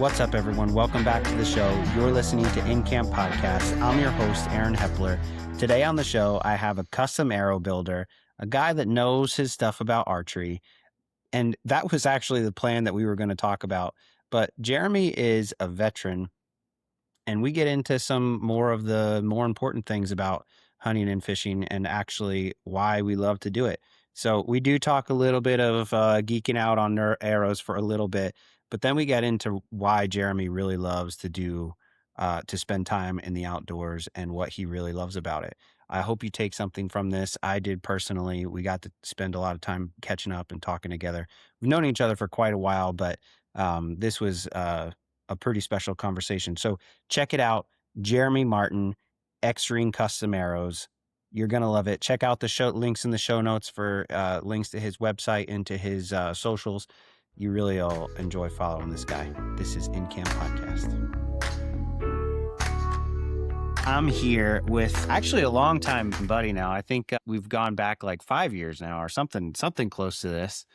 What's up, everyone? Welcome back to the show. You're listening to InCamp Podcast. I'm your host, Aaron Hepler. Today on the show, I have a custom arrow builder, a guy that knows his stuff about archery. And that was actually the plan that we were going to talk about. But Jeremy is a veteran, and we get into some more of the more important things about hunting and fishing and actually why we love to do it. So we do talk a little bit of geeking out on arrows for a little bit, but then we get into why Jeremy really loves to spend time in the outdoors and what he really loves about it. I hope you take something from this. I did personally. We got to spend a lot of time catching up and talking together. We've known each other for quite a while, but this was a pretty special conversation. So check it out. Jeremy Martin, X-Ring Custom Arrows. You're going to love it. Check out the show links in the show notes for links to his website and to his socials. You really will enjoy following this guy. This is InCamp Podcast. I'm here with actually a longtime buddy now. I think we've gone back like 5 years now or something close to this.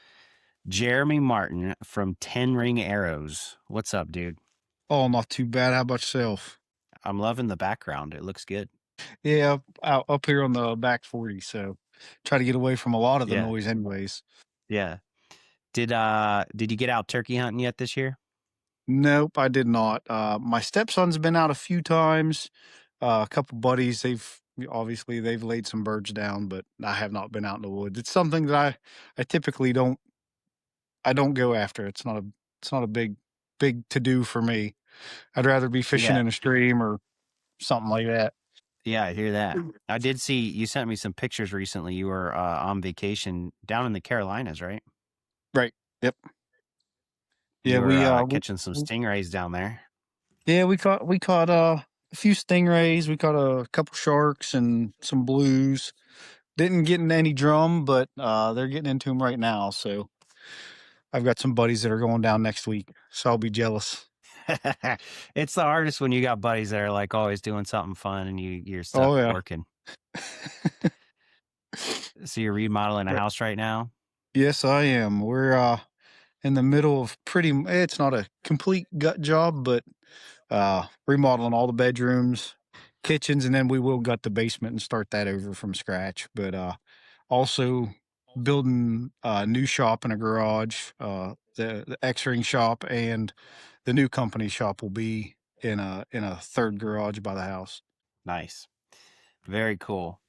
Jeremy Martin from 10 Ring Arrows. What's up, dude? Oh, not too bad. How about yourself? I'm loving the background. It looks good. Yeah, up here on the back 40, so try to get away from a lot of the noise anyways. Yeah. Did you get out turkey hunting yet this year? Nope, I did not. My stepson's been out a few times. A couple buddies, they've laid some birds down, but I have not been out in the woods. It's something that I typically don't go after. It's not a big to do for me. I'd rather be fishing in a stream or something like that. Yeah, I hear that. I did see you sent me some pictures recently. You were on vacation down in the Carolinas, right? Right. Yep. Yeah, we catching some stingrays down there. Yeah, we caught a few stingrays. We caught a couple sharks and some blues. Didn't get in any drum, but they're getting into them right now. So I've got some buddies that are going down next week, so I'll be jealous. It's the hardest when you got buddies that are like always doing something fun and you're stuck working. So you're remodeling a house right now? Yes, I am. We're in the middle of it's not a complete gut job, but remodeling all the bedrooms, kitchens, and then we will gut the basement and start that over from scratch. But also building a new shop in a garage. The X-Ring shop and the new company shop will be in a third garage by the house. Nice. Very cool.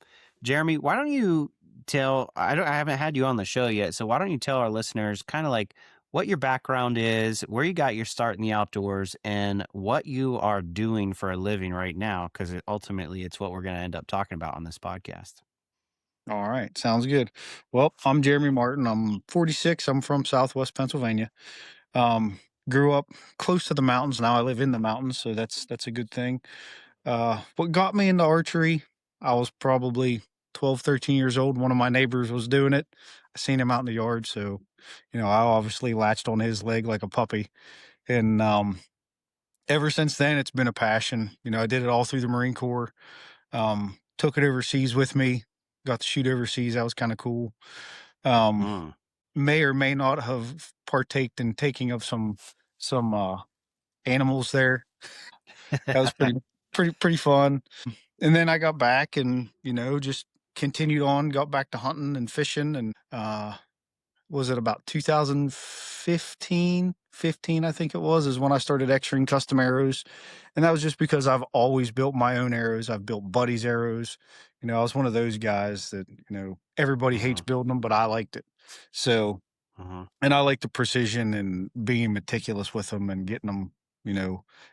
Jeremy, why don't you tell, I haven't had you on the show yet, so why don't you tell our listeners kind of like what your background is, where you got your start in the outdoors, and what you are doing for a living right now, because ultimately it's what we're going to end up talking about on this podcast. All right. Sounds good. Well, I'm Jeremy Martin. I'm 46. I'm from Southwest Pennsylvania. Grew up close to the mountains. Now I live in the mountains, so that's a good thing. What got me into archery, I was probably 12, 13 years old. One of my neighbors was doing it. I seen him out in the yard, so I obviously latched on his leg like a puppy. And ever since then, it's been a passion. I did it all through the Marine Corps. Took it overseas with me. Got to shoot overseas. That was kind of cool. May or may not have partaked in taking of some animals there. That was pretty fun. And then I got back and just continued on. Got back to hunting and fishing. And was it about 2015? 15, I think it was, is when I started X-Ring Custom Arrows. And that was just because I've always built my own arrows. I've built buddies' arrows. I was one of those guys that, everybody hates building them, but I liked it. So, and I like the precision and being meticulous with them and getting them,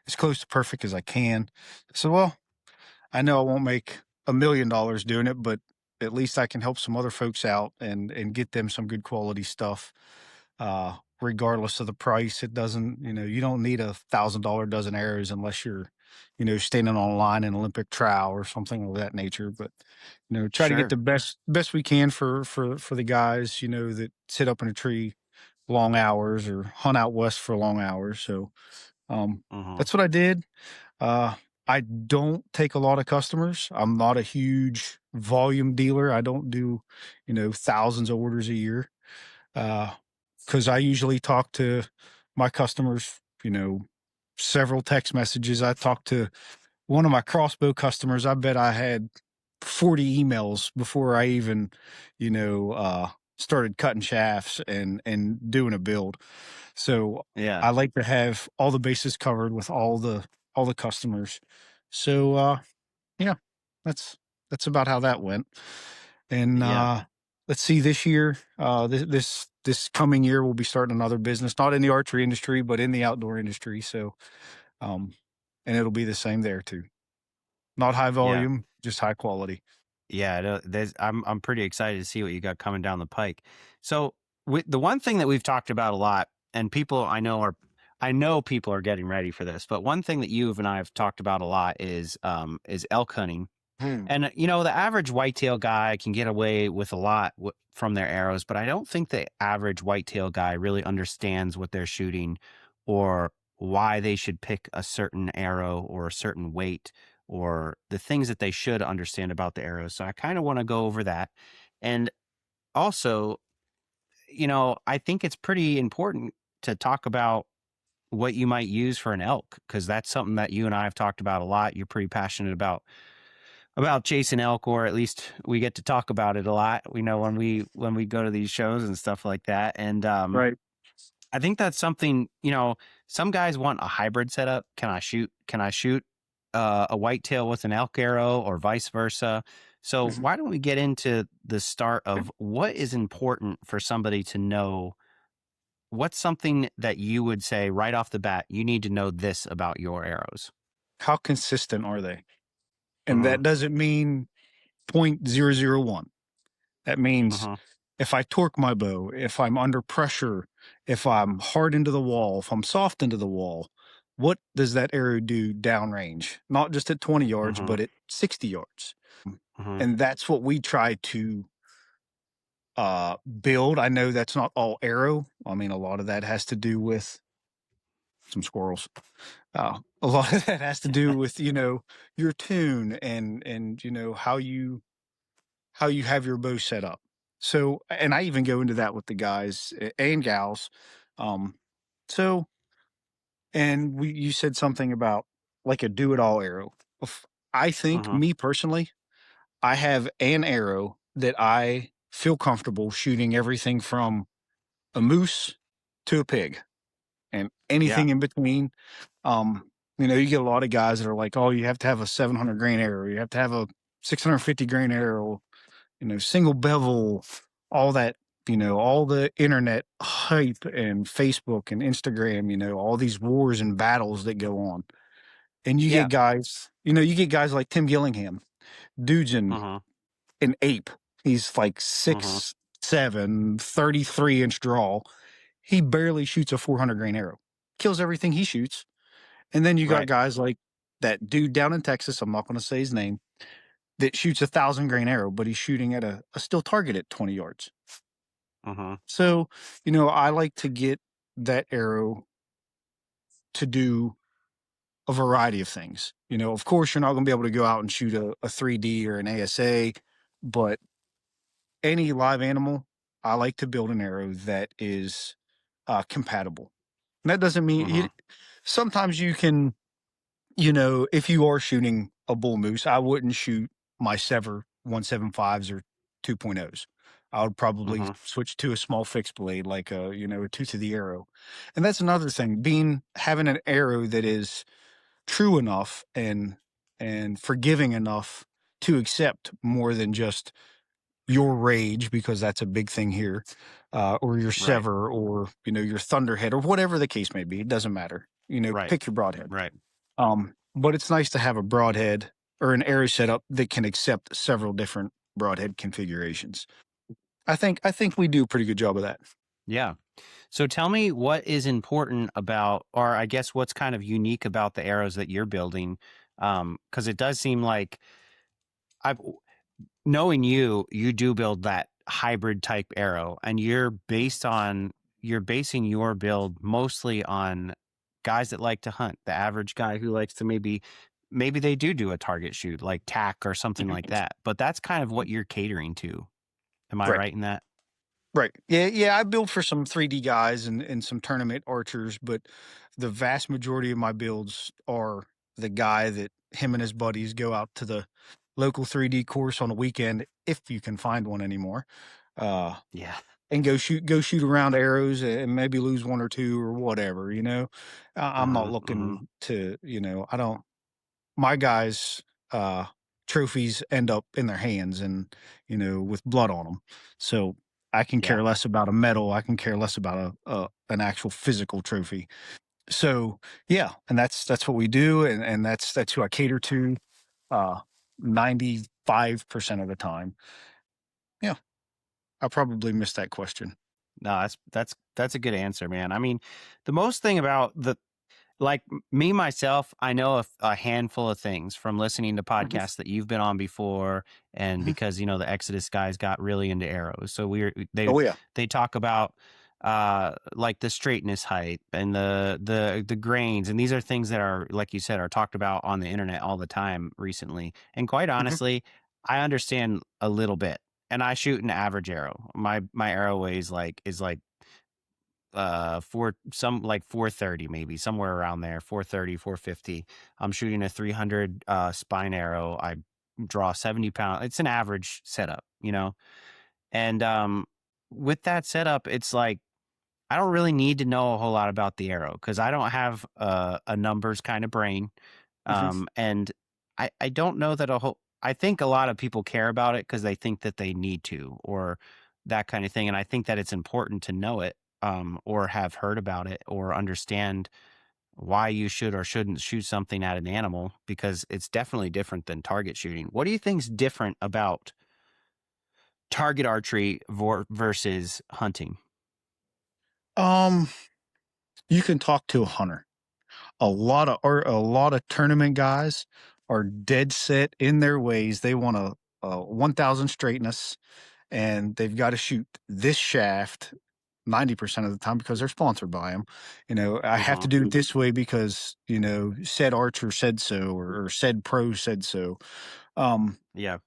as close to perfect as I can. So, well, I know I won't make $1 million doing it, but at least I can help some other folks out and get them some good quality stuff. Regardless of the price, it doesn't, you don't need $1,000 dozen arrows unless you're, standing on a line in Olympic trowel or something of that nature. But, try to get the best we can for the guys, that sit up in a tree long hours or hunt out west for long hours. So, that's what I did. I don't take a lot of customers. I'm not a huge volume dealer. I don't do, thousands of orders a year. Because I usually talk to my customers, several text messages. I talked to one of my crossbow customers. I bet I had 40 emails before I even, started cutting shafts and doing a build. So Yeah. I like to have all the bases covered with all the customers. So yeah, that's that's about how that went. And Yeah. let's see, this year, this coming year, we'll be starting another business, not in the archery industry, but in the outdoor industry. So, um, and it'll be the same there too. Not high Yeah. volume, just high quality. Yeah, I'm pretty excited to see what you got coming down the pike. So, the one thing that we've talked about a lot, and I know people are getting ready for this, but one thing that you and I have talked about a lot is elk hunting. Hmm. And the average whitetail guy can get away with a lot from their arrows, but I don't think the average whitetail guy really understands what they're shooting or why they should pick a certain arrow or a certain weight or the things that they should understand about the arrows. So I kind of want to go over that. And also, I think it's pretty important to talk about what you might use for an elk because that's something that you and I have talked about a lot. You're pretty passionate about chasing elk, or at least we get to talk about it a lot. We know when we go to these shows and stuff like that. And Right. I think that's something, some guys want a hybrid setup. Can I shoot a whitetail with an elk arrow or vice versa? So Mhm. why don't we get into the start of what is important for somebody to know? What's something that you would say right off the bat, you need to know this about your arrows? How consistent are they? And Mm-hmm. that doesn't mean 0.001. That means Mm-hmm. if I torque my bow, if I'm under pressure, if I'm hard into the wall, if I'm soft into the wall, what does that arrow do downrange? Not just at 20 yards, Mm-hmm. but at 60 yards. Mm-hmm. And that's what we try to build. I know that's not all arrow. I mean, a lot of that has to do with some squirrels. A lot of that has to do with your tune and how you have your bow set up. So, and I even go into that with the guys and gals. Um, so, and you said something about like a do it all arrow. I think, Mm-hmm. me personally, I have an arrow that I feel comfortable shooting everything from a moose to a pig and Yeah. anything in between. You get a lot of guys that are like, oh, you have to have a 700 grain arrow, you have to have a 650 grain arrow, single bevel, all that, all the internet hype and Facebook and Instagram, all these wars and battles that go on. And Yeah. you get guys like Tim Gillingham, dude's Mm-hmm. an ape. He's like Mm-hmm. 6'7", 33-inch draw. He barely shoots a 400 grain arrow, kills everything he shoots. And then you got Right. guys like that dude down in Texas, I'm not going to say his name, that shoots 1,000 grain arrow, but he's shooting at a still target at 20 yards. Mm-hmm. So, I like to get that arrow to do a variety of things. Of course, you're not going to be able to go out and shoot a 3D or an ASA, but any live animal, I like to build an arrow that is compatible. And that doesn't mean Mm-hmm. sometimes you can, if you are shooting a bull moose, I wouldn't shoot my Sever 175s or 2.0s. I would probably Mm-hmm. switch to a small fixed blade, like a tooth of the arrow. And that's another thing, having an arrow that is true enough and forgiving enough to accept more than just your rage, because that's a big thing here, or your Right. sever, or your thunderhead, or whatever the case may be. It doesn't matter. Right. Pick your broadhead. Right. But it's nice to have a broadhead or an arrow setup that can accept several different broadhead configurations. I think we do a pretty good job of that. Yeah. So tell me what is important about, or I guess what's kind of unique about the arrows that you're building. Because it does seem like I've knowing you do build that hybrid type arrow, and you're basing your build mostly on guys that like to hunt. The average guy who likes to maybe they do a target shoot like tack or something like that. But that's kind of what you're catering to. Am I Right. right in that? Right. Yeah, yeah, I build for some 3D guys and some tournament archers, but the vast majority of my builds are the guy that him and his buddies go out to the local 3D course on a weekend, if you can find one anymore, uh, Yeah. and go shoot around arrows and maybe lose one or two or whatever, you know? I'm not Uh-huh. Uh-huh. looking to, I don't my guys' uh, trophies end up in their hands and with blood on them. So I can Yeah. care less about a medal. I can care less about a an actual physical trophy. So yeah, and that's what we do, and that's who I cater to. 95% of the time. Yeah, I probably missed that question. No, that's a good answer, man. I mean, the most thing about the like me myself, I know a handful of things from listening to Mhm, podcasts that you've been on before, and mhm. because the Exodus guys got really into arrows, so Oh yeah. they talk about like the straightness height and the grains, and these are things that are, like you said, are talked about on the internet all the time recently. And quite Mhm, honestly, I understand a little bit, and I shoot an average arrow. My arrow weighs is like for some like 430, maybe somewhere around there, 430, 450. I'm shooting a 300 spine arrow. I draw 70 pounds. It's an average setup, and with that setup, it's like I don't really need to know a whole lot about the arrow because I don't have a numbers kind of brain. mhm. And I don't know that a whole, I think a lot of people care about it because they think that they need to, or that kind of thing. And I think that it's important to know it, or have heard about it, or understand why you should or shouldn't shoot something at an animal, because it's definitely different than target shooting. What do you think's different about target archery versus hunting? Um, you can talk to a hunter. A lot of tournament guys are dead set in their ways. They want a 1,000 straightness, and they've got to shoot this shaft 90% of the time because they're sponsored by them. I have to Uh-huh. do it this way because said archer said so, or said pro said so. Um, Yeah.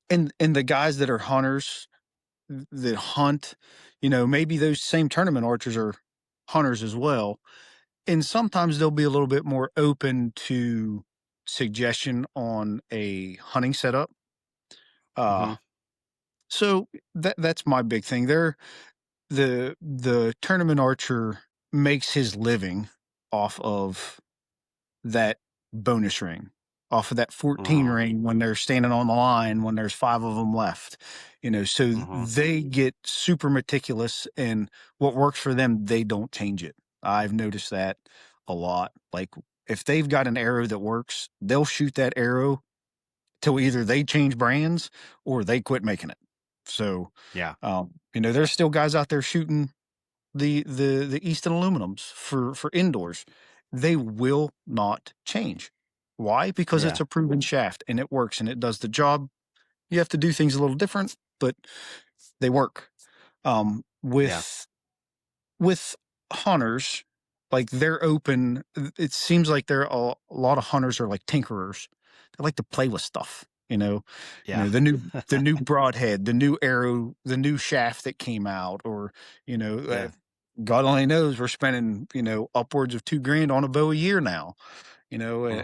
and the guys that are hunters that hunt, maybe those same tournament archers are hunters as well, and sometimes they'll be a little bit more open to suggestion on a hunting setup. Uh, Hmm. so that's my big thing. The tournament archer makes his living off of that bonus ring, off of that 14 Uh-huh. ring when they're standing on the line when there's 5 of them left. So Uh-huh. they get super meticulous, and what works for them, they don't change it. I've noticed that a lot. Like, if they've got an arrow that works, they'll shoot that arrow till either they change brands or they quit making it. So, Yeah. there's still guys out there shooting the Easton aluminums for indoors. They will not change. Why? Because it's Yeah. a proven shaft and it works and it does the job. You have to do things a little different, but they work. Um, Yeah. with with hunters, like, they're open. It seems like a lot of hunters are like tinkerers. They like to play with stuff. Yeah. The new broadhead, the new arrow, the new shaft that came out, or you know, uh, Yeah. God only knows we're spending upwards of 2 grand on a bow a year now.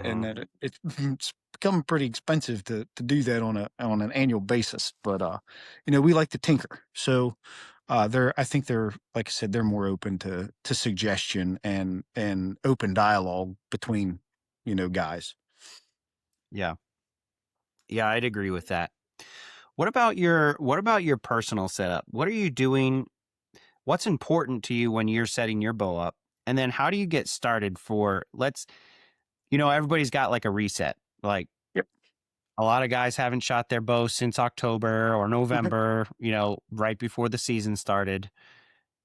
And Uh-huh. that it's become pretty expensive to do that on an annual basis. But we like to tinker. So I think they're, like I said, they're more open to suggestion and open dialogue between guys. Yeah. Yeah, I'd agree with that. What about your personal setup? What are you doing? What's important to you when you're setting your bow up? And then how do you get started for everybody's got like a reset. Like Yep. a lot of guys haven't shot their bow since October or Mhm. November, right before the season started.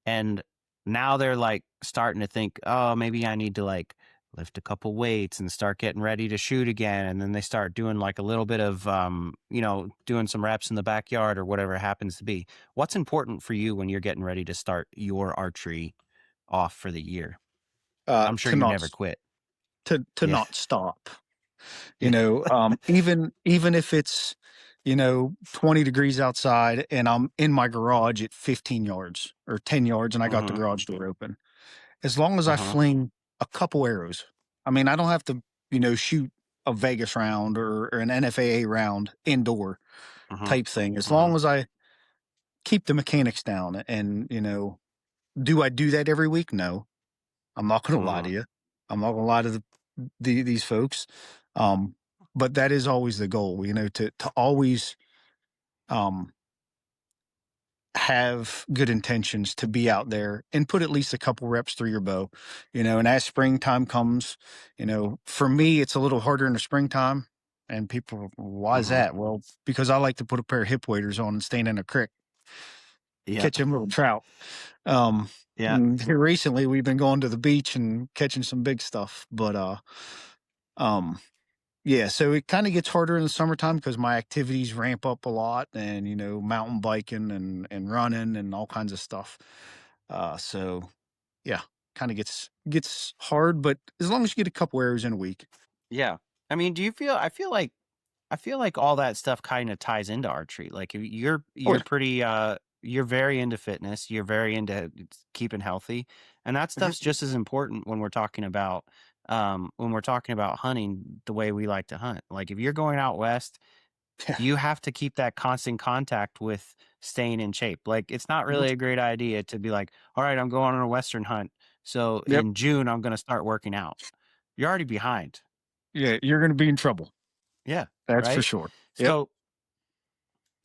And now they're like starting to think, oh, maybe I need to like lift a couple weights and start getting ready to shoot again. And then they start doing like a little bit of, doing some reps in the backyard or whatever it happens to be. What's important for you when you're getting ready to start your archery off for the year? I'm sure To you not never quit. to Yeah. not stop. Yeah. Even if it's 20 degrees outside and I'm in my garage at 15 yards or 10 yards and I got the Mhm. garage door open. As long as I Uh-huh. fling a couple arrows, I mean, I don't have to, shoot a Vegas round or an NFAA round indoor Mhm. type thing. As long Mhm. as I keep the mechanics down and, do I do that every week? No, I'm not going to lie to Mhm. you. I'm not going to lie to these folks. Um, but that is always the goal, to always, um, have good intentions to be out there and put at least a couple reps through your bow, and as springtime comes, for me, it's a little harder in the springtime. And people, why is Mhm. that? Well, because I like to put a pair of hip waders on and stand in a creek, Yeah. catch them little trout. Um, Yeah. and here recently we've been going to the beach and catching some big stuff, but, um, yeah, so it kind of gets harder in the summertime because my activities ramp up a lot, and mountain biking and running and all kinds of stuff. So yeah, kind of gets hard, but as long as you get a couple arrows in a week. Yeah. I mean, do you feel I feel like all that stuff kinda ties into archery. Like, Oh you're yeah. pretty, you're very into fitness, you're very into keeping healthy, and that stuff's Mhm. just as important when we're talking about hunting the way we like to hunt. Like, if you're going out west, Yeah. you have to keep that constant contact with staying in shape. Like, it's not Mhm. really a great idea to be like, "Alright, I'm going on a western hunt, so Yep. in June, I'm gonna start working out." You're already behind. Yeah, you're going to be in trouble. Yeah, That's for right? sure. Yep. So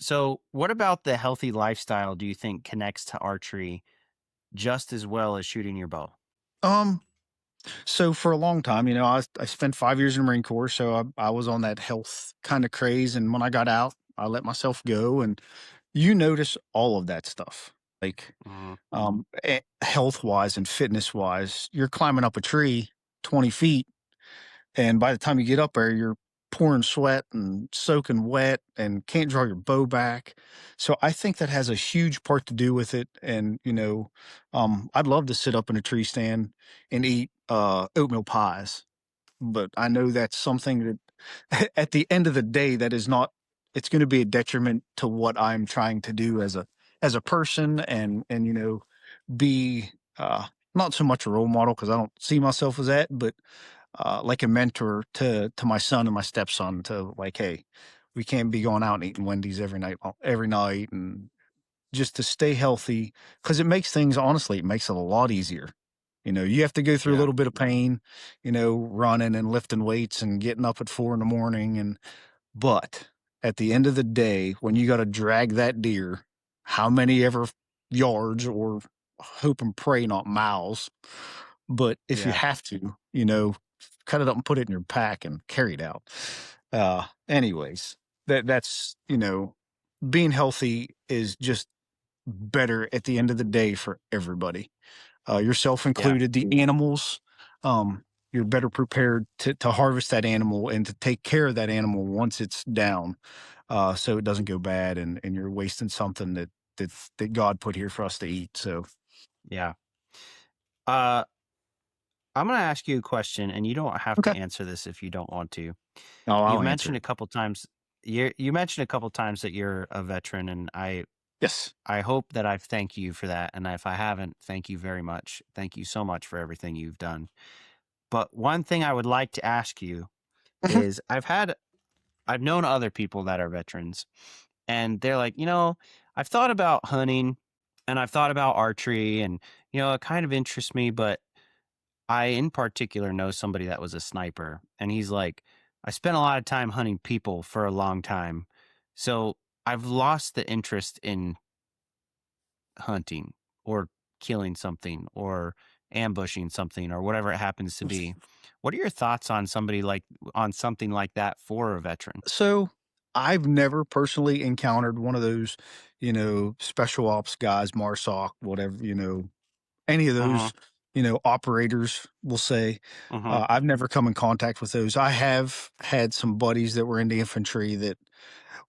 So, what about the healthy lifestyle do you think connects to archery just as well as shooting your bow? Um. So for a long time, I spent 5 years in the Marine Corps, so I was on that health kind of craze, and when I got out, I let myself go, and you notice all of that stuff, like, Mhm. health wise and fitness wise. You're climbing up a tree 20 feet, and by the time you get up there, you're pouring sweat and soaking wet and can't draw your bow back. So I think that has a huge part to do with it. And, I'd love to sit up in a tree stand and eat oatmeal pies, but I know that's something that at the end of the day, that is not, it's going to be a detriment to what I'm trying to do as a person, and be not so much a role model because I don't see myself as that, but like a mentor to my son and my stepson, to like, hey, we can't be going out and eating Wendy's every night, and just to stay healthy, because it makes things, honestly, it makes it a lot easier. You have to go through a Yeah. little bit of pain, running and lifting weights and getting up at 4 in the morning, but at the end of the day, when you got to drag that deer, how many ever yards, or hope and pray not miles, but if you Yeah. have to, cut it up and put it in your pack and carry it out. Anyways, that's, being healthy is just better at the end of the day for everybody, yourself Yeah. included, the animals. You're better prepared to harvest that animal and to take care of that animal once it's down, so it doesn't go bad, and you're wasting something that God put here for us to eat. So, Yeah. Uh, I'm gonna ask you a question, and you don't have to okay, answer this if you don't want to. I'll You've answer mentioned it. a couple times you mentioned a couple times that you're a veteran, and Yes. I hope that I've thanked you for that. And if I haven't, thank you very much. Thank you so much for everything you've done. But one thing I would like to ask you Mhm. is I've known other people that are veterans, and they're like, I've thought about hunting and I've thought about archery, and, it kind of interests me, but I, in particular, know somebody that was a sniper. And he's like, I spent a lot of time hunting people for a long time. So I've lost the interest in hunting or killing something or ambushing something or whatever it happens to be. What are your thoughts on on something like that for a veteran? So I've never personally encountered one of those, special ops guys, MARSOC, whatever, any of Mhm. those, operators, will say. Mhm. I've never come in contact with those. I have had some buddies that were in the infantry that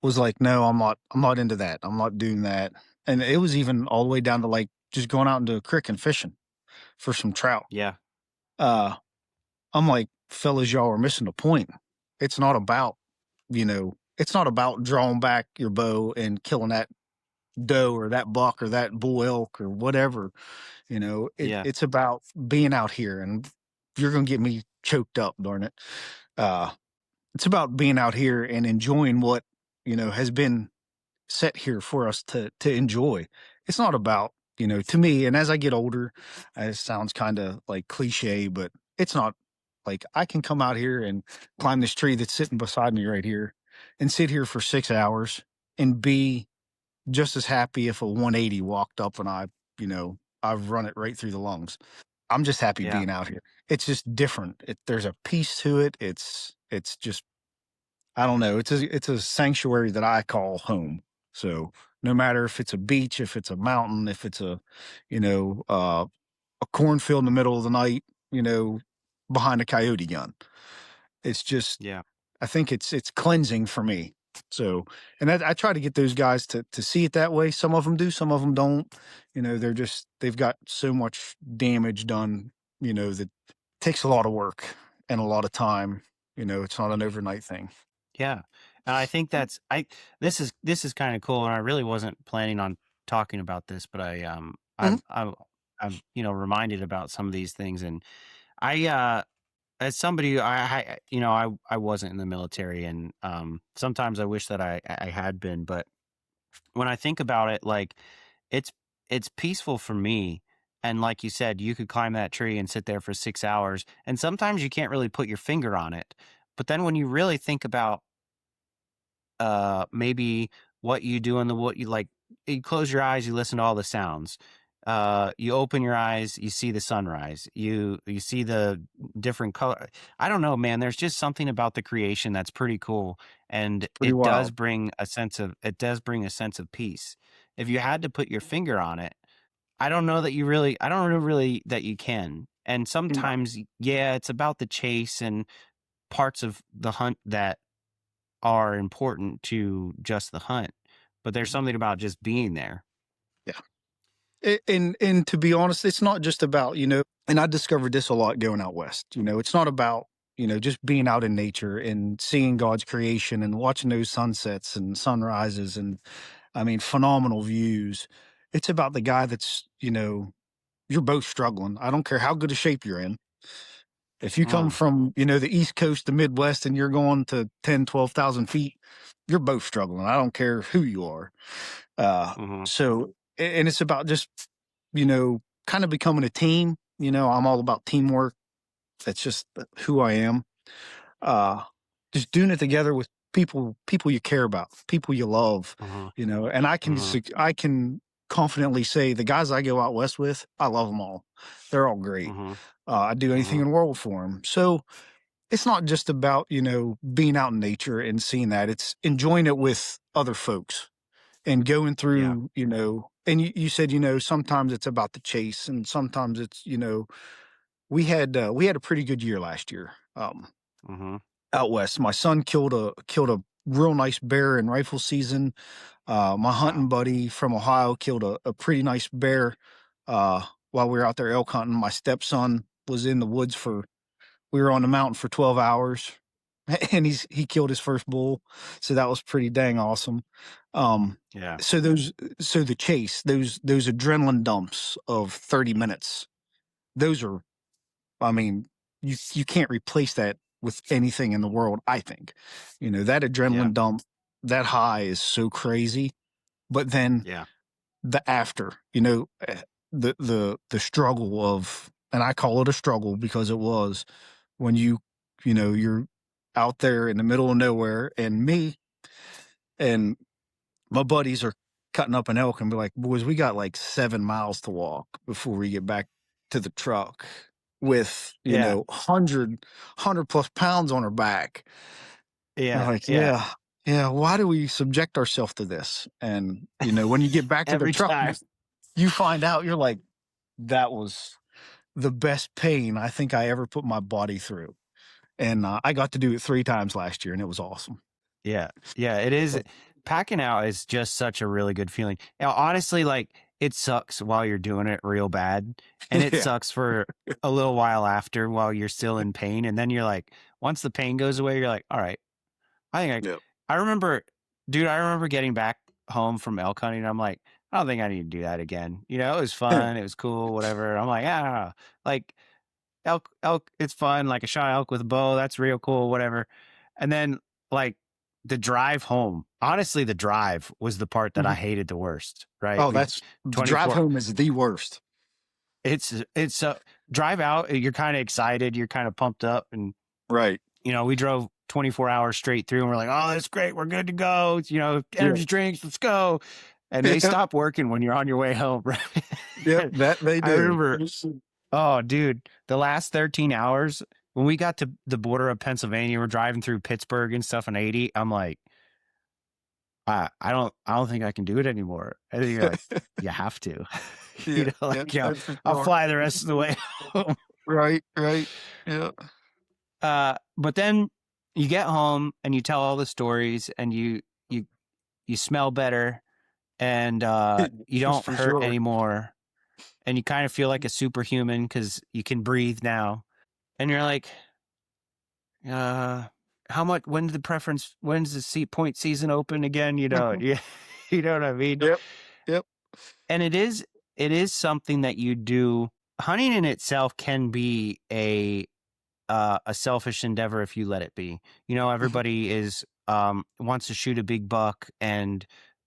was like, no, I'm not into that. I'm not doing that. And it was even all the way down to like just going out into a creek and fishing for some trout. Yeah. I'm like, fellas, y'all are missing the point. It's not about, it's not about drawing back your bow and killing that doe or that buck or that bull elk or whatever. Yeah. It's about being out here, and you're gonna get me choked up, darn it. Uh, it's about being out here and enjoying what has been set here for us to enjoy. It's not about, to me, and as I get older, it sounds kind of like cliche, but it's not like I can come out here and climb this tree that's sitting beside me right here and sit here for 6 hours and be just as happy if a 180 walked up and I've run it right through the lungs. I'm just happy Yeah. being out here. It's just different. There's a peace to it. It's just, I don't know. It's a sanctuary that I call home. So no matter if it's a beach, if it's a mountain, if it's you know, uh, a cornfield in the middle of the night, you know, behind a coyote gun, it's just, Yeah. I think it's cleansing for me. So, and I try to get those guys to see it that way. Some of them do, some of them don't. They've got so much damage done. That takes a lot of work and a lot of time. It's not an overnight thing. Yeah. And I think this is kind of cool. And I really wasn't planning on talking about this, but Mhm. I'm reminded about some of these things. And I, as somebody, I wasn't in the military, and sometimes I wish that I had been. But when I think about it, like it's it's peaceful for me. And like you said, you could climb that tree and sit there for 6 hours, and sometimes you can't really put your finger on it. But then when you really think about maybe what you do in the what you like, you close your eyes, you listen to all the sounds. You open your eyes, you see the sunrise. You see the different color. I don't know, man. There's just something about the creation that's pretty cool, and Pretty wild. it does bring a sense of peace. If you had to put your finger on it, I don't know that you really, I don't know really that you can. And No. sometimes, yeah, it's about the chase and parts of the hunt that are important to just the hunt, but there's Mhm. something about just being there. Yeah. And to be honest, it's not just about, and I discovered this a lot going out west. It's not about, just being out in nature and seeing God's creation and watching those sunsets and sunrises and I mean phenomenal views. It's about the guy that's, you're both struggling. I don't care how good a shape you're in. If you come Mm, from, the East Coast, the Midwest, and you're going to 10, 12,000 feet, you're both struggling. I don't care who you are. mhm, And it's about just, kind of becoming a team. I'm all about teamwork. That's just who I am. Uh, just doing it together with people you care about, people you love, mhm, and mhm, I can confidently say the guys I go out west with, I love them all. They're all great. mhm, I'd do anything mhm, in the world for them. So it's not just about, being out in nature and seeing that. It's enjoying it with other folks and going yeah, through, and you said, sometimes it's about the chase and sometimes it's, we had a pretty good year last year. mhm, Out west. My son killed a real nice bear in rifle season. My wow, hunting buddy from Ohio killed a pretty nice bear while we were out there elk hunting. My stepson was in the woods for we were on the mountain for 12 hours and he killed his first bull. So that was pretty dang awesome. Um yeah, so those so the chase, those adrenaline dumps of 30 minutes, those are I mean, you can't replace that with anything in the world, I think. That yeah, adrenaline dump, that high is so crazy, but then yeah, the after, the struggle of and I call it a struggle because it was when you're out there in the middle of nowhere and me and my buddies are cutting up an elk and be like, boys, we got like 7 miles to walk before we get back to the truck with, yeah, 100 plus pounds on our back. And I'm yeah, like, yeah. yeah, yeah. Why do we subject ourselves to this? And, when you get back to the Every truck, time. you find out you're like, that was the best pain I think I ever put my body through. And I got to do it 3 times last year and it was awesome. Yeah. Yeah, it is. So, Packing out is just such a really good feeling. Now, honestly, like it sucks while you're doing it real bad, and it yeah. sucks for a little while after while you're still in pain. And then you're like, once the pain goes away, you're like, all right, I think Yeah. I remember, dude, I remember getting back home from elk hunting. I'm like, I don't think I need to do that again. You know, it was fun. It was cool, whatever. I'm like, I don't know. Like elk, it's fun. Like a shot elk with a bow. That's real cool, whatever. And then like the drive home, honestly, the drive was the part that I Mhm. hated the worst, right? Oh, We that's the drive 24, home is the worst. it's drive out. You're kind of excited. You're kind of pumped up. And, Right. we drove 24 hours straight through and we're like, oh, that's great. We're good to go. Yeah. Energy drinks, let's go. And they Yep. stop working when you're on your way home, Yep. right? That they I do. remember, oh, dude, the last 13 hours when we got to the border of Pennsylvania, we're driving through Pittsburgh and stuff on 80. I'm like, I don't think I can do it anymore. And then you're like, you have to, Yeah. Yeah. like, That's for I'll sure. fly the rest of the way home. Right. Right. Yeah. But then you get home and you tell all the stories and you you smell better and you That's don't for hurt sure. anymore and you kind of feel like a superhuman because you can breathe now. And you're like, uh, how much? When's the point season open again? Yeah, you know what I mean. Yep. Yep. And it is something that you do. Hunting in itself can be a selfish endeavor if you let it be. Mhm. Everybody is wants to shoot a big buck and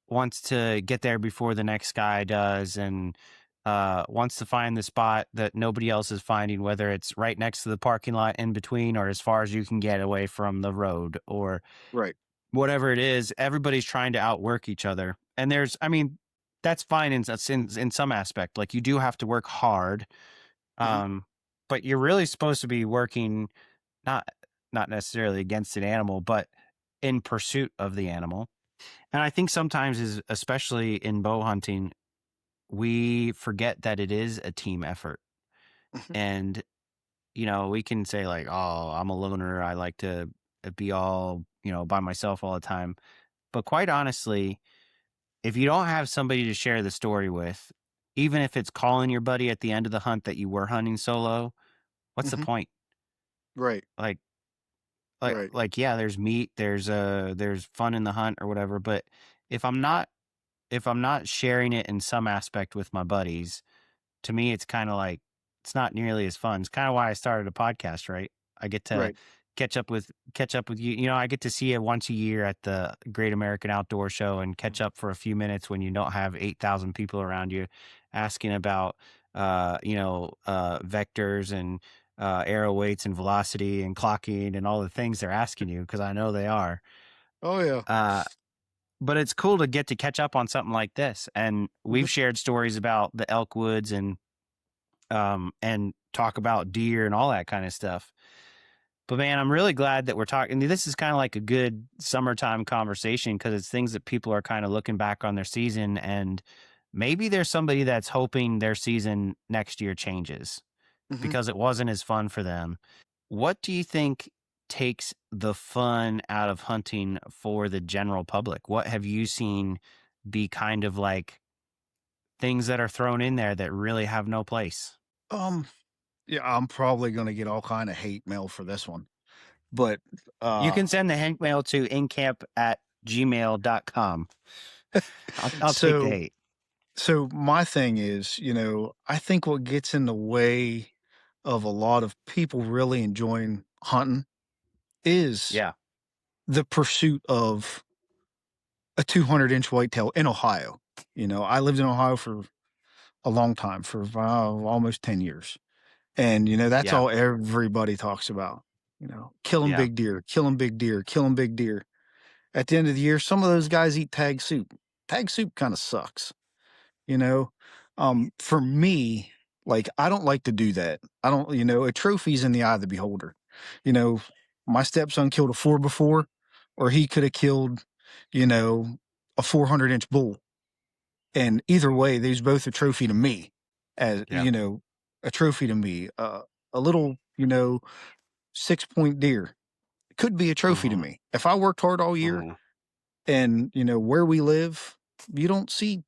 wants to get there before the next guy does, and wants to find the spot that nobody else is finding, whether it's right next to the parking lot in between or as far as you can get away from the road or Right. whatever it is. Everybody's trying to outwork each other, and I mean, that's fine in some aspect. Like you do have to work hard, Mhm. um, but you're really supposed to be working not not necessarily against an animal, but in pursuit of the animal. And I think sometimes is especially in bow hunting, we forget that it is a team effort. Mhm. And we can say like, "Oh, I'm a loner. I like to be all, by myself all the time." But quite honestly, if you don't have somebody to share the story with, even if it's calling your buddy at the end of the hunt that you were hunting solo, what's the Mhm. point? Right. Like Right. yeah, there's meat, there's fun in the hunt or whatever, but if I'm not if I'm not sharing it in some aspect with my buddies, to me it's kind of like it's not nearly as fun. It's kind of why I started a podcast, right? I get to Right. catch up with you. I get to see you once a year at the Great American Outdoor Show and catch up for a few minutes when you don't have 8,000 people around you asking about vectors and arrow weights and velocity and clocking and all the things they're asking you because I know they are. Oh yeah. Uh, but it's cool to get to catch up on something like this. And Mhm. we've shared stories about the elk woods and talk about deer and all that kind of stuff. But man, I'm really glad that we're talking. This is kind of like a good summertime conversation because it's things that people are kind of looking back on their season, and maybe there's somebody that's hoping their season next year changes Mhm. because it wasn't as fun for them. What do you think takes the fun out of hunting for the general public? What have you seen be kind of like things that are thrown in there that really have no place? Um. Yeah, I'm probably gonna get all kind of hate mail for this one, but You uh, can send the hate mail to incamp@gmail.com. I'll take the so hate. my thing is, I think what gets in the way of a lot of people really enjoying hunting is Yeah. the pursuit of a 200-inch whitetail in Ohio. I lived in Ohio for a long time, for almost 10 years. And, that's Yeah. all everybody talks about, killing Yeah. big deer, killing big deer, killing big deer. At the end of the year, some of those guys eat tag soup. Tag soup kind of sucks, you know? For me, like, I don't like to do that. I don't, a trophy's in the eye of the beholder. You know, my stepson killed a four before, or he could have killed, you know, a 400-inch bull. And either way, there's both a trophy to me, as Yeah. a trophy to me. A little, 6-point deer could be a trophy to Mhm. me. If I worked hard all year, Mhm. and where we live, you don't see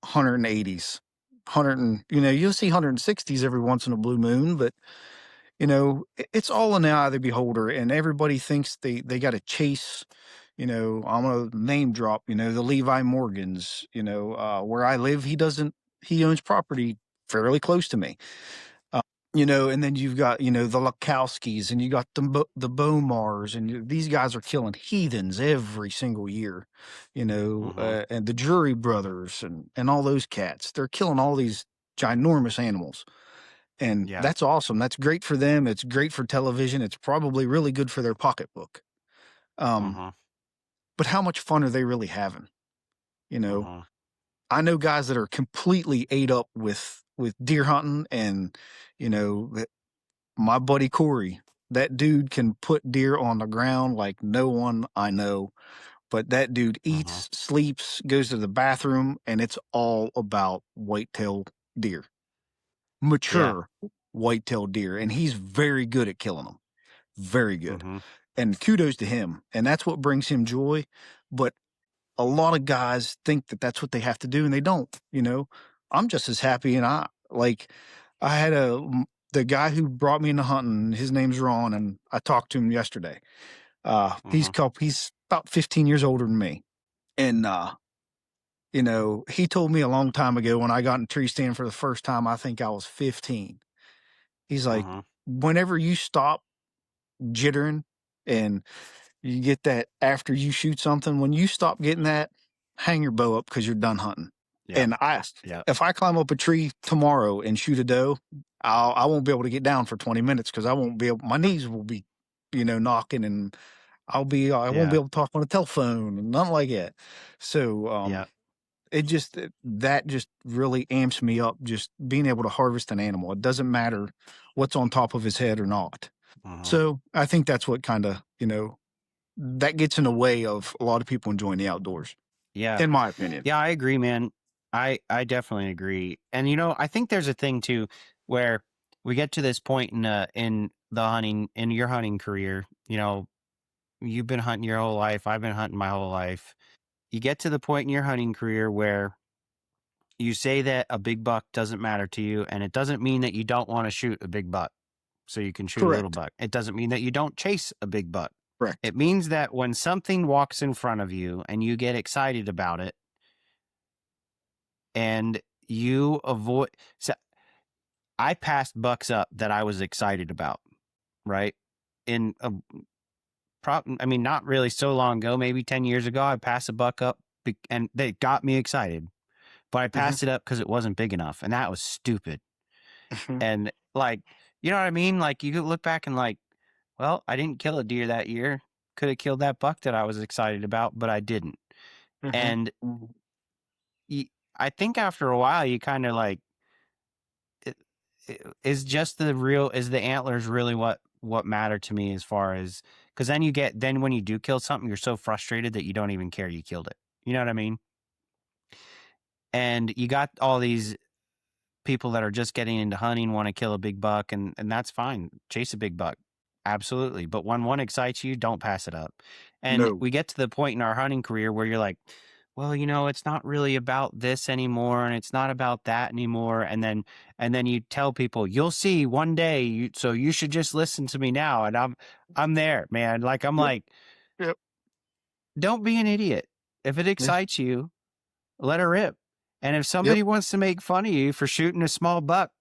180s, 100, and you'll see 160s every once in a blue moon, but it's all in the eye of the beholder, and everybody thinks they got to chase, I'm gonna name drop, the Levi Morgans, where I live, he owns property fairly close to me. And then you've got, the Lukowskis and you got the Bomars and these guys are killing heathens every single year, Mhm. and the Drury brothers and all those cats. They're killing all these ginormous animals. And Yeah. that's awesome. That's great for them. It's great for television. It's probably really good for their pocketbook. Um, Mhm. but how much fun are they really having? You know, Mhm. I know guys that are completely ate up with deer hunting, and my buddy Corey, that dude can put deer on the ground like no one I know. But that dude Mhm. eats, sleeps, goes to the bathroom, and it's all about whitetail deer, Yeah. mature whitetail deer, and he's very good at killing them. Very good. Mhm. And kudos to him. And that's what brings him joy. But a lot of guys think that that's what they have to do, and they don't. I'm just as happy, and I had the guy who brought me into hunting, his name's Ron, and I talked to him yesterday. Mhm. He's about 15 years older than me. And he told me a long time ago when I got in tree stand for the first time, I think I was 15. He's like, Mhm. whenever you stop jittering and you get that after you shoot something, when you stop getting that, hang your bow up because you're done hunting. Yep. And Yep. if I climb up a tree tomorrow and shoot a doe, I won't be able to get down for 20 minutes because I won't be able, my knees will be, knocking, and I won't be Yeah. able to talk on the telephone and nothing like that. So, Yep. that just really amps me up, just being able to harvest an animal. It doesn't matter what's on top of his head or not. Mhm. So I think that's what kind of, that gets in the way of a lot of people enjoying the outdoors, Yeah. in my opinion. Yeah, I agree, man. I definitely agree. And I think there's a thing too where we get to this point in the hunting in your hunting career, you've been hunting your whole life, I've been hunting my whole life. You get to the point in your hunting career where you say that a big buck doesn't matter to you, and it doesn't mean that you don't want to shoot a big buck so you can shoot a little Correct. buck. It doesn't mean that you don't chase a big buck. Correct. It means that when something walks in front of you and you get excited about it and you avoid, so I passed bucks up that I was excited about, right? In a I mean, not really so long ago, maybe 10 years ago, I passed a buck up and they got me excited, but I Hmm. passed it up because it wasn't big enough. And that was stupid. Hmm. And like, you know what I mean? Like, you could look back and like, well, I didn't kill a deer that year. Could have killed that buck that I was excited about, but I didn't. Hmm. And I think after a while, you kind of like, it, is just is the antlers really what matter to me as far as, because then when you do kill something, you're so frustrated that you don't even care you killed it. You know what I mean? And you got all these people that are just getting into hunting want to kill a big buck, and that's fine. Chase a big buck. Absolutely. But when one excites you, don't pass it up. And No. we get to the point in our hunting career where you're like, well, it's not really about this anymore and it's not about that anymore. And then you tell people, you'll see one day, so you should just listen to me now. And I'm there, man. Like I'm Yep. like, Yep. don't be an idiot. If it Yeah. excites you, let her rip. And if Yep. somebody wants to make fun of you for shooting a small buck,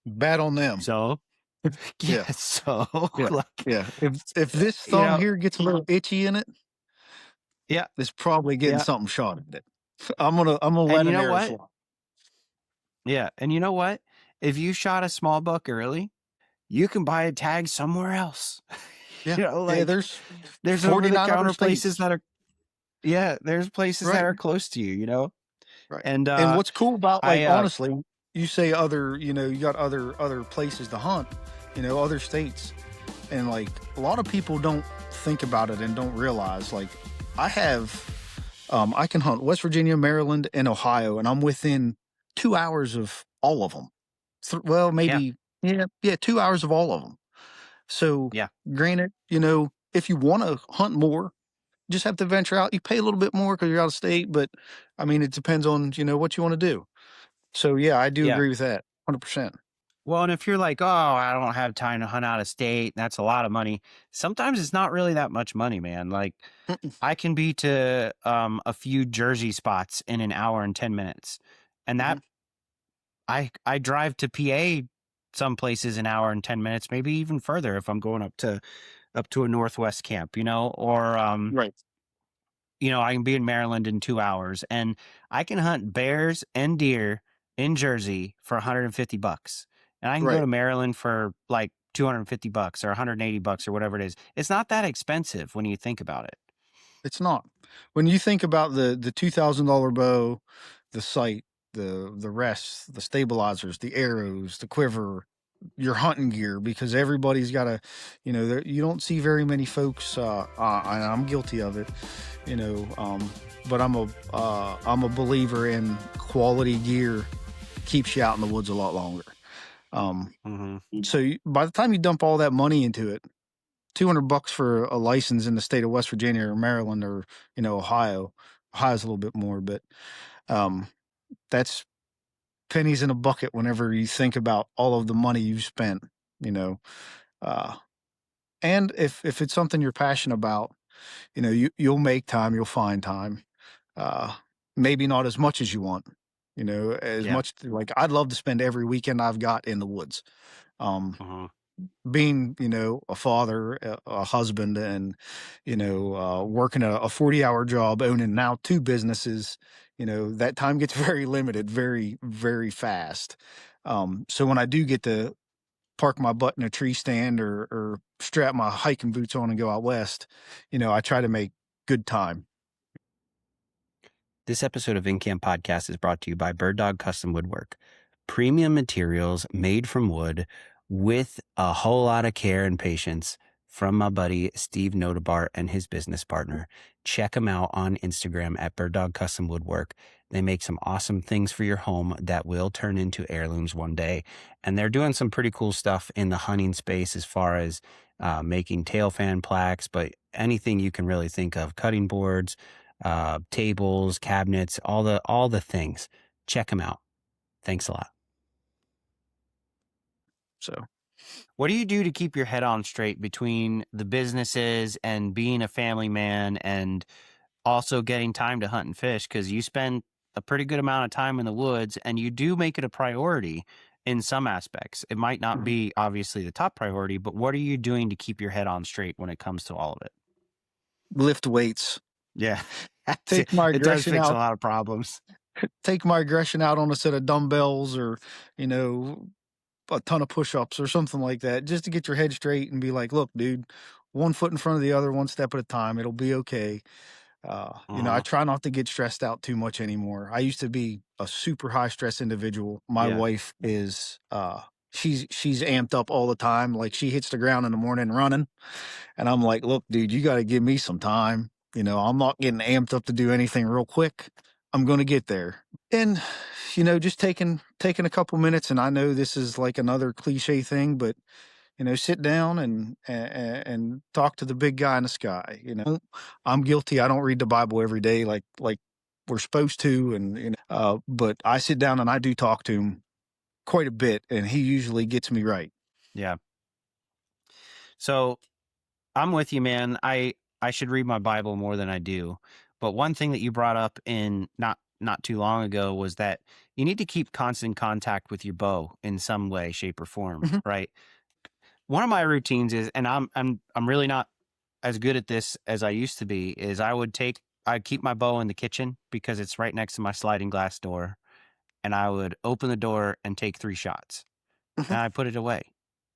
Bad on them. so yeah, Yeah. so Yeah. like, Yeah. If this you thumb know, here gets a little itchy in it, yeah, it's probably getting yeah. something shot at it. I'm gonna And let you an know arrow what? fly. Yeah. And you know what? If you shot a small buck early, you can buy a tag somewhere else. Yeah. Yeah. Like There's there's over the 49 other counter places states. that are, yeah, there's places that Right. are close to you. Right. And And what's cool about, I like, honestly, you say other, you got other places to hunt, other states. And like a lot of people don't think about it and don't realize, like, I have I can hunt West Virginia, Maryland, and Ohio, and I'm within 2 hours of all of them. Well, yeah, maybe, yeah, 2 hours of all of them. So yeah, granted, if you want to hunt more, just have to venture out. You pay a little bit more because you're out of state, but I mean, it depends on what you want to do. So yeah, I do yeah. agree with that, 100%. Well, and if you're like, oh, I don't have time to hunt out of state, that's a lot of money. Sometimes it's not really that much money, man. Like Mm-mm. I can be to a few Jersey spots in an hour and 10 minutes. And that Mhm. I drive to PA some places an hour and 10 minutes, maybe even further if I'm going up to a Northwest camp, or Right, I can be in Maryland in 2 hours and I can hunt bears and deer in Jersey for $150. And I can go right. to Maryland for like $250 or $180 or whatever it is. It's not that expensive when you think about it. It's not. When you think about the $2,000 bow, the sight, the rests, the stabilizers, the arrows, the quiver, your hunting gear, because everybody's got you don't see very many folks, and I'm guilty of it, you know, but I'm a believer in quality gear keeps you out in the woods a lot longer. Um, Hmm. so by the time you dump all that money into it, $200 for a license in the state of West Virginia or Maryland or, Ohio. Ohio's a little bit more, but um, that's pennies in a bucket whenever you think about all of the money you've spent, you know. Uh, and if it's something you're passionate about, you'll make time, you'll find time. Uh, Maybe not as much as you want, as Yeah. much like I'd love to spend every weekend I've got in the woods. Um, Hmm. Being, a father, a husband, and, working a 40-hour job, owning now two businesses, that time gets very limited, very, very fast. So when I do get to park my butt in a tree stand or strap my hiking boots on and go out west, I try to make good time. This episode of InCamp Podcast is brought to you by Bird Dog Custom Woodwork. Premium materials made from wood with a whole lot of care and patience from my buddy Steve Notebart and his business partner. Check them out on Instagram at Bird Dog Custom Woodwork. They make some awesome things for your home that will turn into heirlooms one day. And they're doing some pretty cool stuff in the hunting space as far as making tail fan plaques, but anything you can really think of, cutting boards, tables, cabinets, all the things. Check them out. Thanks a lot. So What do you do to keep your head on straight between the businesses and being a family man and also getting time to hunt and fish? Because you spend a pretty good amount of time in the woods and you do make it a priority in some aspects. It might not mhm. be obviously the top priority, but what are you doing to keep your head on straight when it comes to all of it? Lift weights, Yeah. take my It does aggression fix a out, lot of problems. on a set of dumbbells or, you know, a ton of push-ups or something like that just to get your head straight and be like, look, dude, one foot in front of the other, one step at a time. It'll be okay. I Uh-huh. try not to get stressed out too much anymore. I used to be a super high stress individual. My Yeah. wife is she's amped up all the time. Like she hits the ground in the morning running. And I'm like, look, dude, you gotta give me some time. I'm not getting amped up to do anything real quick. I'm gonna get there. And just taking a couple minutes, and I know this is like another cliche thing, but sit down and talk to the big guy in the sky. I'm guilty. I don't read the Bible every day like we're supposed to, and but I sit down and I do talk to him quite a bit, and he usually gets me right. Yeah. So I'm with you, man. I should read my Bible more than I do. But one thing that you brought up in not too long ago was that you need to keep constant contact with your bow in some way, shape, or form, Mhm, right? One of my routines is, and I'm really not as good at this as I used to be, is I'd keep my bow in the kitchen because it's right next to my sliding glass door, and I would open the door and take 3 shots. mhm, And I put it away.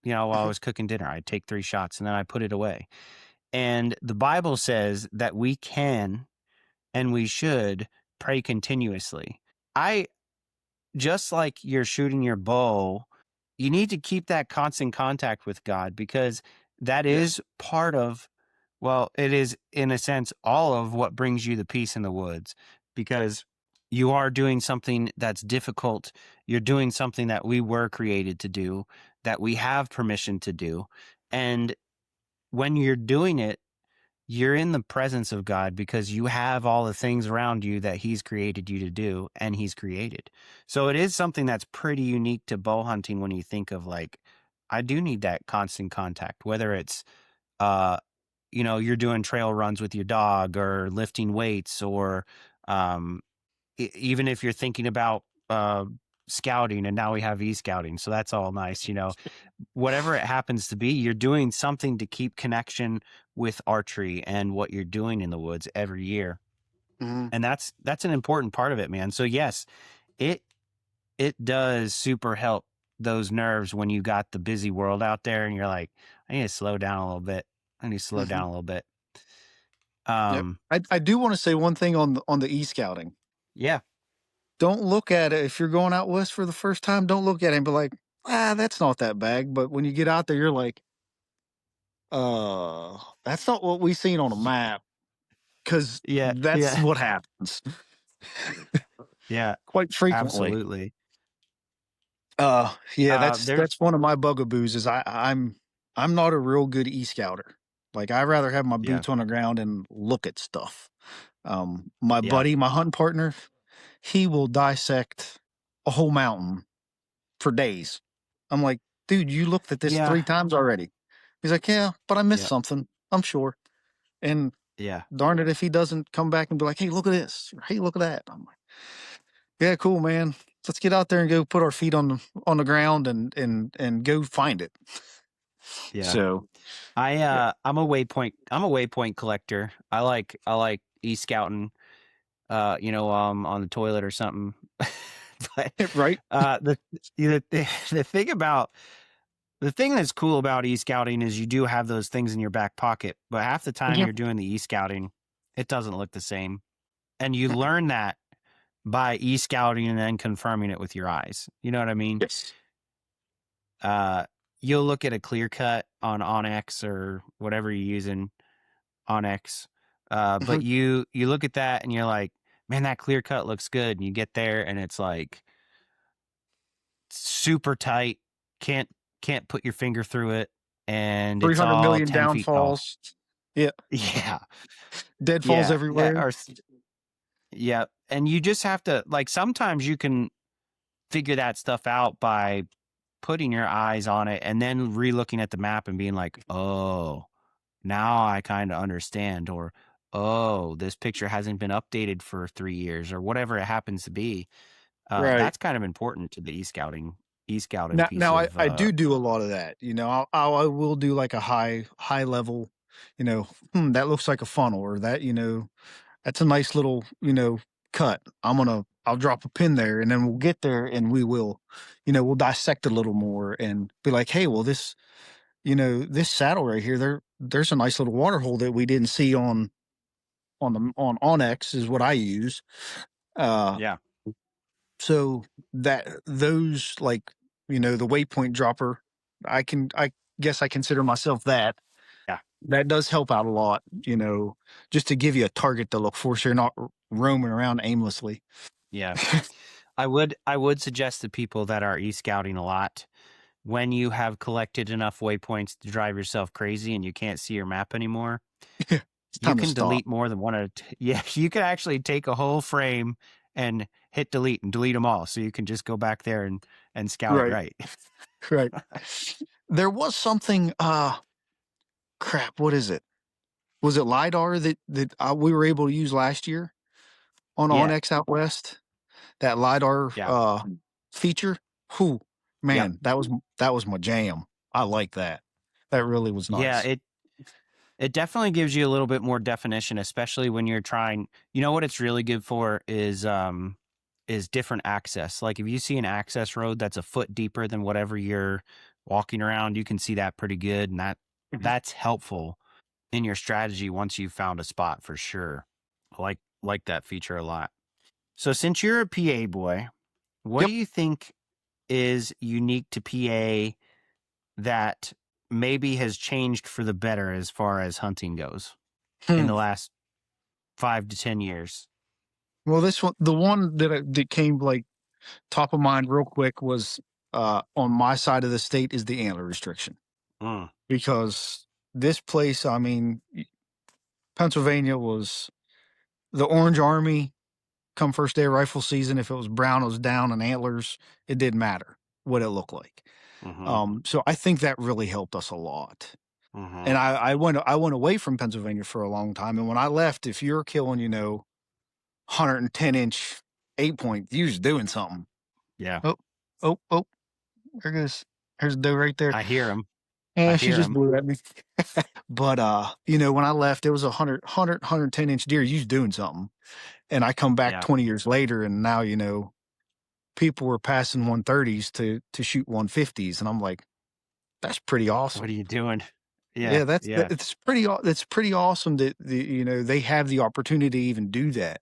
While I mhm. was cooking dinner, I'd take 3 shots and then I put it away. And the Bible says that we can and we should pray continuously. I Just like you're shooting your bow, you need to keep that constant contact with God because that Yes. is part of, well, it is in a sense all of what brings you the peace in the woods because you are doing something that's difficult. You're doing something that we were created to do, that we have permission to do. And when you're doing it, you're in the presence of God because you have all the things around you that he's created you to do and he's created. So it is something that's pretty unique to bow hunting when you think of like, I do need that constant contact, whether it's, uh, you're doing trail runs with your dog or lifting weights or, um, even if you're thinking about, scouting and now we have e-scouting. So that's all nice, whatever it happens to be, you're doing something to keep connection with archery and what you're doing in the woods every year. Mhm. And that's an important part of it, man. So yes, it it does super help those nerves when you got the busy world out there and you're like, I need to slow down a little bit. I need to slow down Mhm. a little bit. Yep. Um, I do wanna say one thing on the e-scouting. yeah. Don't look at it if you're going out west for the first time, don't look at it and be like, "Ah, that's not that bad," but when you get out there, you're like, that's not what we seen on a map," 'cause Yeah. that's Yeah. what happens Yeah. quite frequently. Absolutely. Yeah, There's that's one of my bugaboos is I'm not a real good e-scouter. Like, I rather have my yeah. boots on the ground and look at stuff. My Yeah. buddy, my hunting partner, he will dissect a whole mountain for days. I'm like, "Dude, you looked at this Yeah. 3 times already." He's like, "Yeah, but I missed Yeah. something, I'm sure." And Yeah. darn it if he doesn't come back and be like, "Hey, look at this," or, "Hey, look at that." I'm like, "Yeah, cool, man. Let's get out there and go put our feet on the ground and go find it." Yeah. So, yeah. I'm a waypoint collector. I like e-scouting, on the toilet or something. But Right? the the thing about the thing that's cool about e-scouting is you do have those things in your back pocket, but half the time Yeah. you're doing the e-scouting, it doesn't look the same. And you learn that by e-scouting and then confirming it with your eyes. You know what I mean? Yes. Uh, you'll look at a clear cut on Onyx or whatever you're using, Onyx. But Mhm. you look at that and you're like, man, that clear cut looks good. And you get there and it's like super tight. Can't can't put your finger through it, and it's all 300,000,000 10 feet tall. downfalls. Yeah. Yeah, Deadfalls yeah, yeah, everywhere. yeah. And you just have to like sometimes you can figure that stuff out by putting your eyes on it and then re-looking at the map and being like, oh, now I kind of understand, or oh, this picture hasn't been updated for 3 years, or whatever it happens to be. Right. That's kind of important to the e-scouting piece Now of I do a lot of that, you know, I will do like a high level, you know, that looks like a funnel or that, you know, that's a nice little, you know, cut. I'll drop a pin there and then we'll get there and we will, you know, we'll dissect a little more and be like, "Hey, well this, you know, this saddle right here, there's a nice little water hole that we didn't see on Onyx is what I use." Uh yeah, So that those like, you know, the waypoint dropper, I guess I consider myself that. yeah, That does help out a lot, you know, just to give you a target to look for so you're not roaming around aimlessly. yeah. I would suggest to people that are e-scouting a lot, when you have collected enough waypoints to drive yourself crazy and you can't see your map anymore, It's you time to can stop. delete more than one at a yeah, you can actually take a whole frame and hit delete and delete them all so you can just go back there and scout it Right, right. right. There was something, crap, what is it? Was it LiDAR that we were able to use last year on Yeah, Onyx out west? That LiDAR, yeah, feature? Whew, yep. man, that was my jam. I like that. That really was Yeah, nice. it definitely gives you a little bit more definition, especially when you're trying. You know what it's really good for is different access. Like if you see an access road that's a foot deeper than whatever you're walking around, you can see that pretty good, and Mhm. that's helpful in your strategy once you've found a spot for sure. I like that feature a lot. So since you're a PA boy, what do Yep. you think is unique to PA that maybe has changed for the better as far as hunting goes in Hmm. the last 5 to 10 years? Well, this one the one that came, like, top of mind real quick was, on my side of the state is the antler restriction, Mm, because this place, I mean, Pennsylvania was the Orange Army come first day of rifle season. If it was brown, it was down, and antlers, it didn't matter what it looked like. Mhm. So I think that really helped us a lot. Mhm. And I went away from Pennsylvania for a long time. And when I left, if you're killing, 110-inch 8 point, you was doing something. Yeah. Oh, oh, oh, there goes. There's a doe right there. I hear him. I And she hear just him. blew at me. But when I left, it was a 110-inch deer. You was doing something. And I come back Yeah. 20 years later, and now, people were passing 130s to shoot 150s. And I'm like, that's pretty What are awesome. you doing? Yeah. Yeah, Yeah. it's pretty awesome that they have the opportunity to even do that.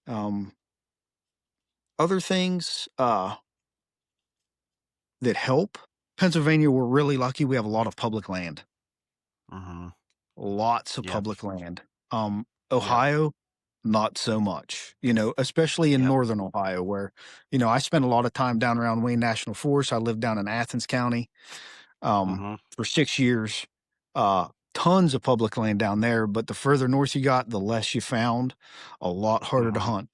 Um, Other things that help Pennsylvania, we're really lucky. We have a lot of public land, Mhm. lots of Yep. public land. Yep. Ohio, not so much. Especially in Yep. northern Ohio, where I spent a lot of time down around Wayne National Forest. I lived down in Athens County Mhm. for 6 years. Tons of public land down there, but the further north you got, the less you found, a lot harder to Mhm.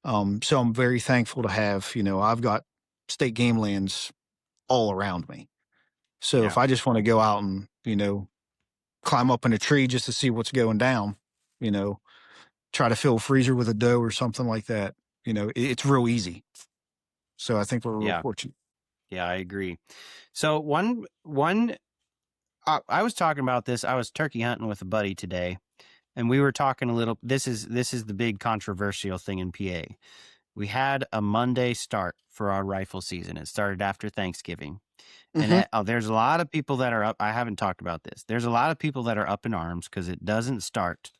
hunt. So I'm very thankful to have, I've got state game lands all around me. So if Yeah. I just want to go out and, climb up in a tree just to see what's going down, you know, try to fill a freezer with a doe or something like that, it's real easy. So I think we're real Yeah. fortunate. Yeah, I agree. So one I was talking about this. I was turkey hunting with a buddy today, and we were talking a little. This is the big controversial thing in PA. We had a Monday start for our rifle season. It started after Thanksgiving. And Hmm. there's a lot of people that are up. I haven't talked about this. There's a lot of people that are up in arms because it doesn't start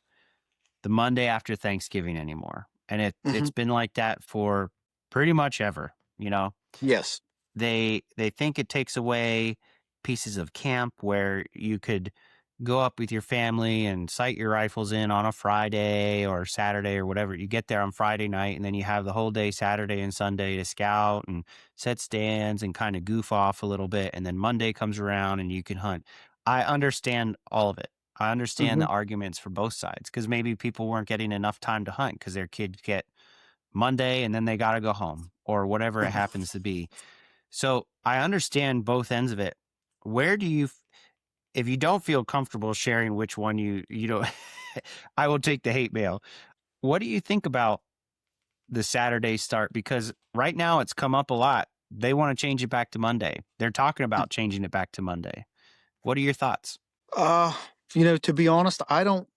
the Monday after Thanksgiving anymore. And Hmm. it's been like that for pretty much ever, you know. Yes. They think it takes away pieces of camp where you could go up with your family and sight your rifles in on a Friday or Saturday or whatever. You get there on Friday night and then you have the whole day Saturday and Sunday to scout and set stands and kind of goof off a little bit. And then Monday comes around and you can hunt. I understand all of it. I understand Hmm. the arguments for both sides because maybe people weren't getting enough time to hunt because their kids get Monday and then they got to go home or whatever it happens to be. So I understand both ends of it. Where do you, if you don't feel comfortable sharing which one you don't, I will take the hate mail. What do you think about the Saturday start? Because right now it's come up a lot. They want to change it back to Monday. They're talking about changing it back to Monday. What are your thoughts? Uh, to be honest, I don't,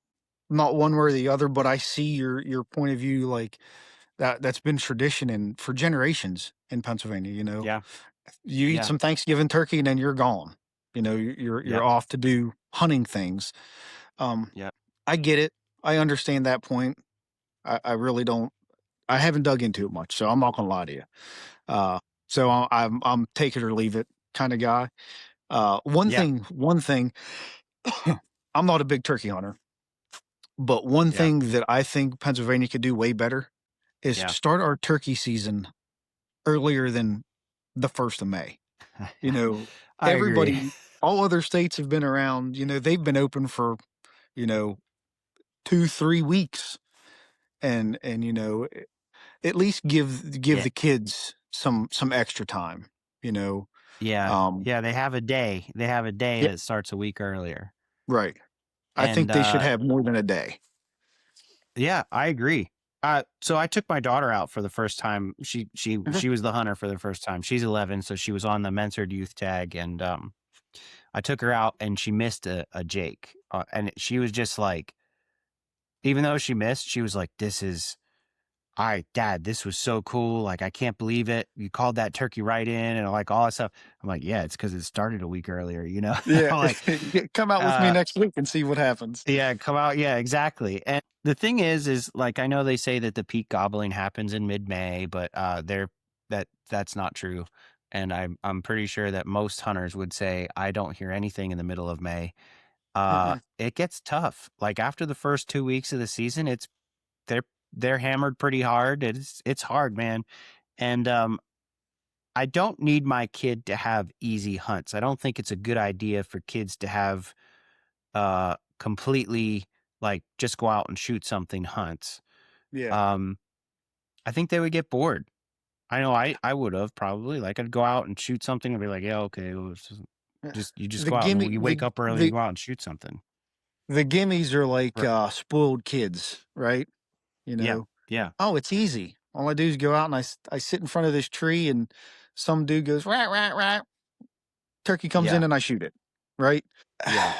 not one way or the other, but I see your point of view, like that's been tradition and for generations in Pennsylvania. Yeah. You eat Yeah. some Thanksgiving turkey and then you're gone. You're Yep. off to do hunting things. Um, Yep. I get it. I understand that point. I really don't. I haven't dug into it much, so I'm not gonna lie to you. Uh, so I'm take it or leave it kind of guy. Yeah. One thing. I'm not a big turkey hunter, but one Yeah. thing that I think Pennsylvania could do way better is Yeah. start our turkey season earlier than the 1st of May. You know, I agree. everybody, all other states have been around. They've been open for you know 2-3 weeks, and at least give Yeah. the kids some extra time. You know, Yeah. um, Yeah. They have a day. They have a day yeah, that starts a week earlier. right. I And think they should have more than a day. yeah, I agree. So I took my daughter out for the first time. Mhm. She was the hunter for the first time. She's 11, so she was on the mentored youth tag, and I took her out, and she missed a Jake, and she was just like, even though she missed, she was like, "This is all right, Dad. This was so cool. Like, I can't believe it. You called that turkey right in, and like all that stuff." I'm like, "Yeah, it's because it started a week earlier, you know." Yeah, I'm like, come out with me uh, next week and see what happens. Yeah, come out. Yeah, exactly. And the thing is like I know they say that the peak gobbling happens in mid-May, but that's not true. And I'm pretty sure that most hunters would say I don't hear anything in the middle of May. Mm-mm. It gets tough. Like after the first 2 weeks of the season, they're they're hammered pretty hard. It's hard, man. And I don't need my kid to have easy hunts. I don't think it's a good idea for kids to have completely like just go out and shoot something hunts, Yeah. um, I think they would get bored. I know I would have probably, like, I'd go out and shoot something and be like, "Yeah, okay, well, it's just you just The go out and gimme you wake up early and go out and shoot something." the gimmies are like, R spoiled kids, right? You Yeah, know? yeah, "Oh, it's easy. All I do is go out and I sit in front of this tree and some dude goes, 'Rat, rat, rat.' Turkey comes in yeah, and I shoot it." Right? yeah,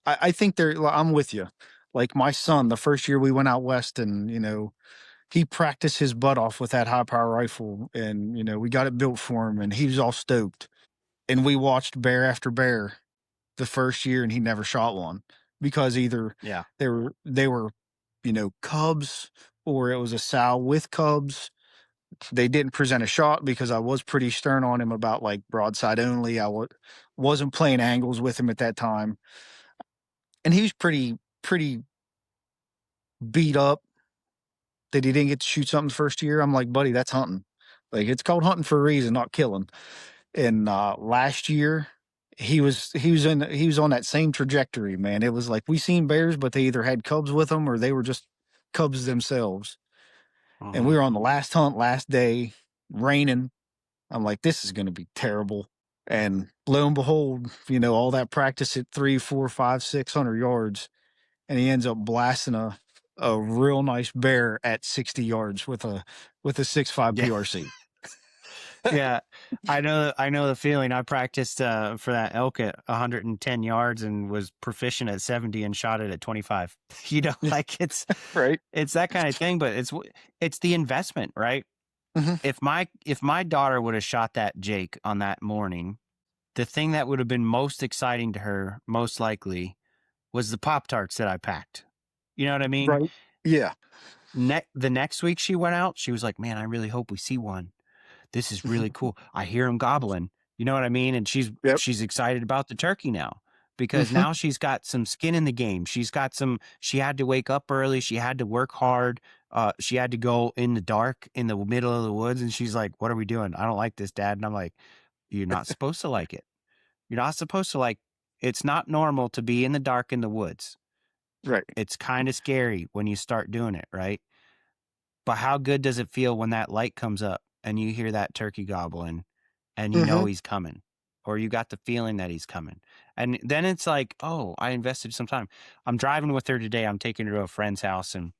I think I'm with you. Like my son, the first year we went out west and, he practiced his butt off with that high power rifle and, we got it built for him and he was all stoked. And we watched bear after bear the first year and he never shot one because either yeah, they were, cubs or it was a sow with cubs. They didn't present a shot because I was pretty stern on him about like broadside only. Wasn't playing angles with him at that time. And he was pretty beat up that he didn't get to shoot something the first year. I'm like, buddy, that's hunting. Like it's called hunting for a reason, not killing. And last year he was on that same trajectory, man. It was like we seen bears, but they either had cubs with them or they were just cubs themselves. And we mhm, were on the last hunt, last day, raining. I'm like, this is gonna be terrible. And lo and behold, all that practice at 3, 4, 5, 600 yards, and he ends up blasting a real nice bear at 60 yards with a 6.5 yeah. PRC. Yeah, I know the feeling. I practiced, for that elk at 110 yards and was proficient at 70 and shot it at 25. You know, Yeah, like, right. it's that kinda thing, but it's the investment, right? Mhm. If my daughter would have shot that Jake on that morning, the thing that would have been most exciting to her, most likely, was the Pop-Tarts that I packed. You know what I mean? Right. Yeah. The next week she went out, she was like, "Man, I really hope we see one." This is really cool. I hear him gobbling. You know what I mean? And Yep. she's excited about the turkey now because Mhm. now she's got some skin in the game. She had to wake up early, she had to work hard. She had to go in the dark in the middle of the woods and she's like, "What are we doing? I don't like this, Dad." And I'm like, "You're not supposed to like it. You're not supposed to like it's not normal to be in the dark in the woods. Right. It's kind of scary when you start doing it, right? But how good does it feel when that light comes up and you hear that turkey gobbling and you know Mhm. he's coming or you got the feeling that he's coming? And then it's like, oh, I invested some time. I'm driving with her today. I'm taking her to a friend's house and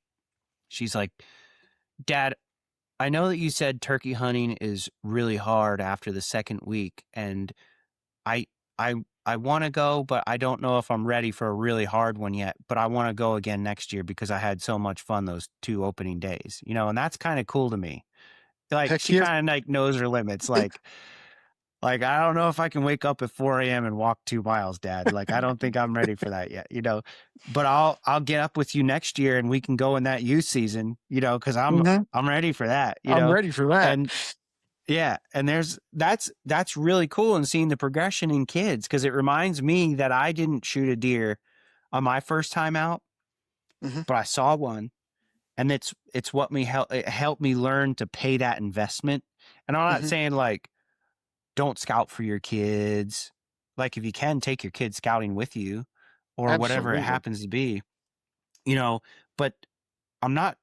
she's like, Dad, I know that you said turkey hunting is really hard after the second week. And I, I, I want to go, but I don't know if I'm ready for a really hard one yet. But I want to go again next year because I had so much fun those 2 opening days, and that's kind of cool to me. Like, Heck she yes. kinda, like, knows her limits, like, "I don't know if I can wake up at 4 a.m. and walk 2 miles, Dad, like, I don't think I'm ready for that yet, but I'll get up with you next year and we can go in that youth season, because Mhm. I'm ready for that, I'm ready for that. and yeah, and that's really cool and seeing the progression in kids because it reminds me that I didn't shoot a deer on my first time out, Mhm. but I saw one, and it's what it helped me learn to pay that investment, and I'm not Mhm. saying, like, don't scout for your kids. Like, if you can, take your kids scouting with you or whatever it Absolutely. happens to be, you know, but I'm not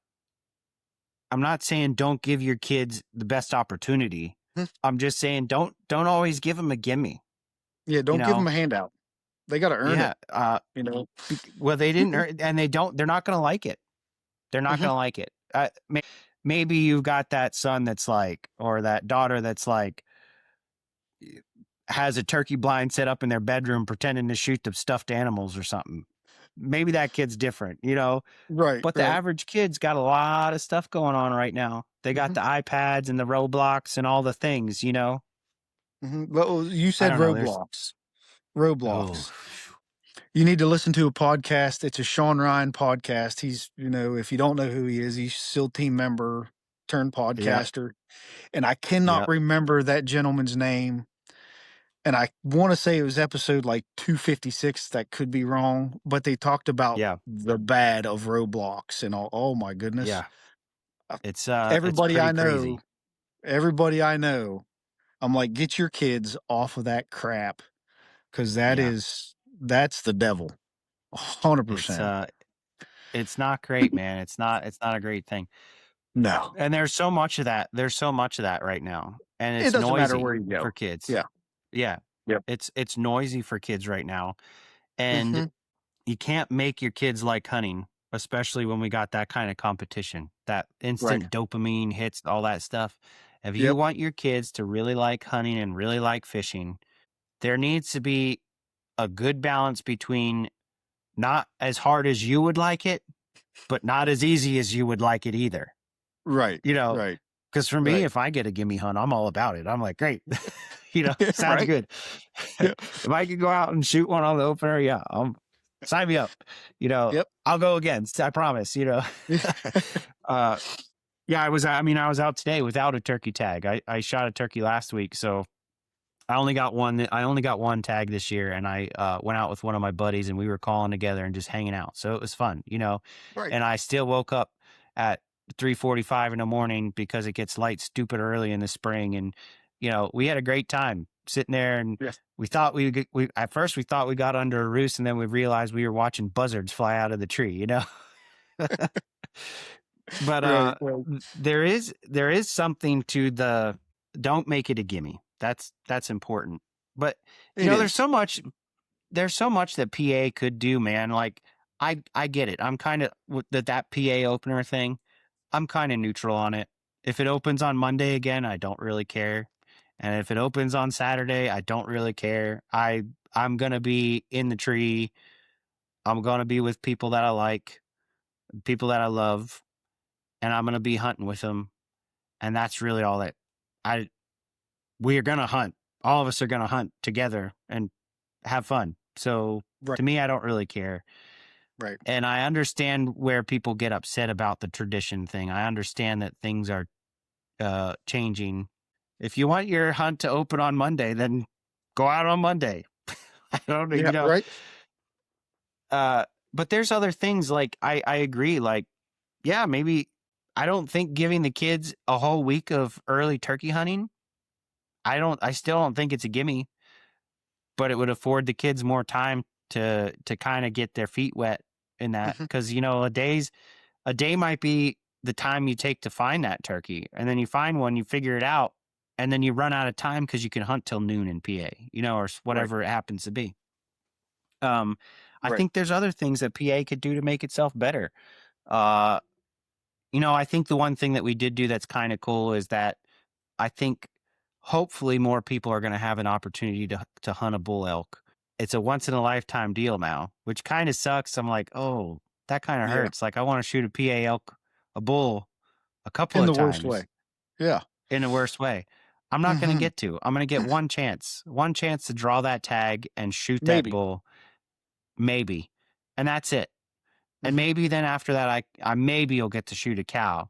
I'm not saying don't give your kids the best opportunity. Mhm. I'm just saying don't always give them a gimme, Yeah, you don't give them know? a handout. They gotta earn it, Yeah, you know? well, they didn't earn and they're not gonna like it. They're not Mhm. gonna like it. Maybe you've got that son that's like or that daughter that's like has a turkey blind set up in their bedroom pretending to shoot the stuffed animals or something. Maybe that kid's different, Right, but the right. average kid's got a lot of stuff going on right now. They got Mhm. the iPads and the Roblox and all the things. Mhm. Well, you I said don't know. There's Roblox. oh, Roblox. You need to listen to a podcast. It's a Sean Ryan podcast. He's, if you don't know who he is, he's still team member turned yeah, podcaster. And I cannot yeah, remember that gentleman's name. And I want to say it was episode like 256. That could be wrong, but they talked about yeah, the bad of Roblox and all. Oh my goodness. yeah. Uh, It's Everybody pretty I know, crazy. everybody I know, I'm like, get your kids off of that crap because Yeah, that's the devil. it's 100%. It's not great, man. It's not a great thing. No. And there's so much of that. There's so much of that right now. And It it's doesn't matter where noisy you go. for kids. Yeah. Yeah. Yep. It's noisy for kids right now. And Mhm. you can't make your kids like hunting, especially when we got that kind of competition, that Right. instant dopamine hits, all that stuff. If you Yep. want your kids to really like hunting and really like fishing, there needs to be a good balance between not as hard as you would like it, but not as easy as you would like it either. Right. You know, Right. because for me, Right. if I get a gimme hunt, I'm all about it. I'm like, great, sounds Right. good. Yep. If I could go out and shoot one on the opener, yeah, sign me up. Yep. I'll go again. I promise. uh, yeah, I was out today without a turkey tag. I shot a turkey last week, so I only got one. I only got one tag this year, and I went out with one of my buddies, and we were calling together and just hanging out. So it was fun. Right. And I still woke up at 3:45 in the morning because it gets light stupid early in the spring, and we had a great time sitting there, and Yeah. we thought we at first we thought we got under a roost, and then we realized we were watching buzzards fly out of the tree. But Right. Right. there is something to the don't make it a gimme. That's important. But It there's is. so much that PA could do, man. Like I get it. I'm kind of with that PA opener thing. I'm kind of neutral on it. If it opens on Monday again, I don't really care. And if it opens on Saturday, I don't really care. I'm going to be in the tree. I'm going to be with people that I like, people that I love, and I'm going to be hunting with them. And that's really all that I we are going to hunt. All of us are going to hunt together and have fun. So Right. to me, I don't really care. Right. And I understand where people get upset about the tradition thing. I understand that things are changing. If you want your hunt to open on Monday, then go out on Monday. I don't know, Yeah. Right. but there's other things like I agree. Like, yeah, maybe I don't think giving the kids a whole week of early turkey hunting, I still don't think it's a gimme, but it would afford the kids more time to kind of get their feet wet in that. Mhm. Cause a day might be the time you take to find that turkey. And then you find one, you figure it out, and then you run out of time because you can hunt till noon in PA, or Right. whatever it happens to be. Um, I Right. think there's other things that PA could do to make itself better. Uh, I think the one thing that we did do that's kind of cool is that I think hopefully more people are going to have an opportunity to hunt a bull elk. It's a once in a lifetime deal now, which kind of sucks. I'm like, oh, that kind of Yeah. hurts. Like I want to shoot a PA elk, a bull, a couple In of the worst times way. Yeah. in the worst way. I'm not going to Mhm. get to. I'm going to get one chance to draw that tag and shoot that Maybe. bull, maybe, and that's it. And Mhm. maybe then after that, I maybe will get to shoot a cow,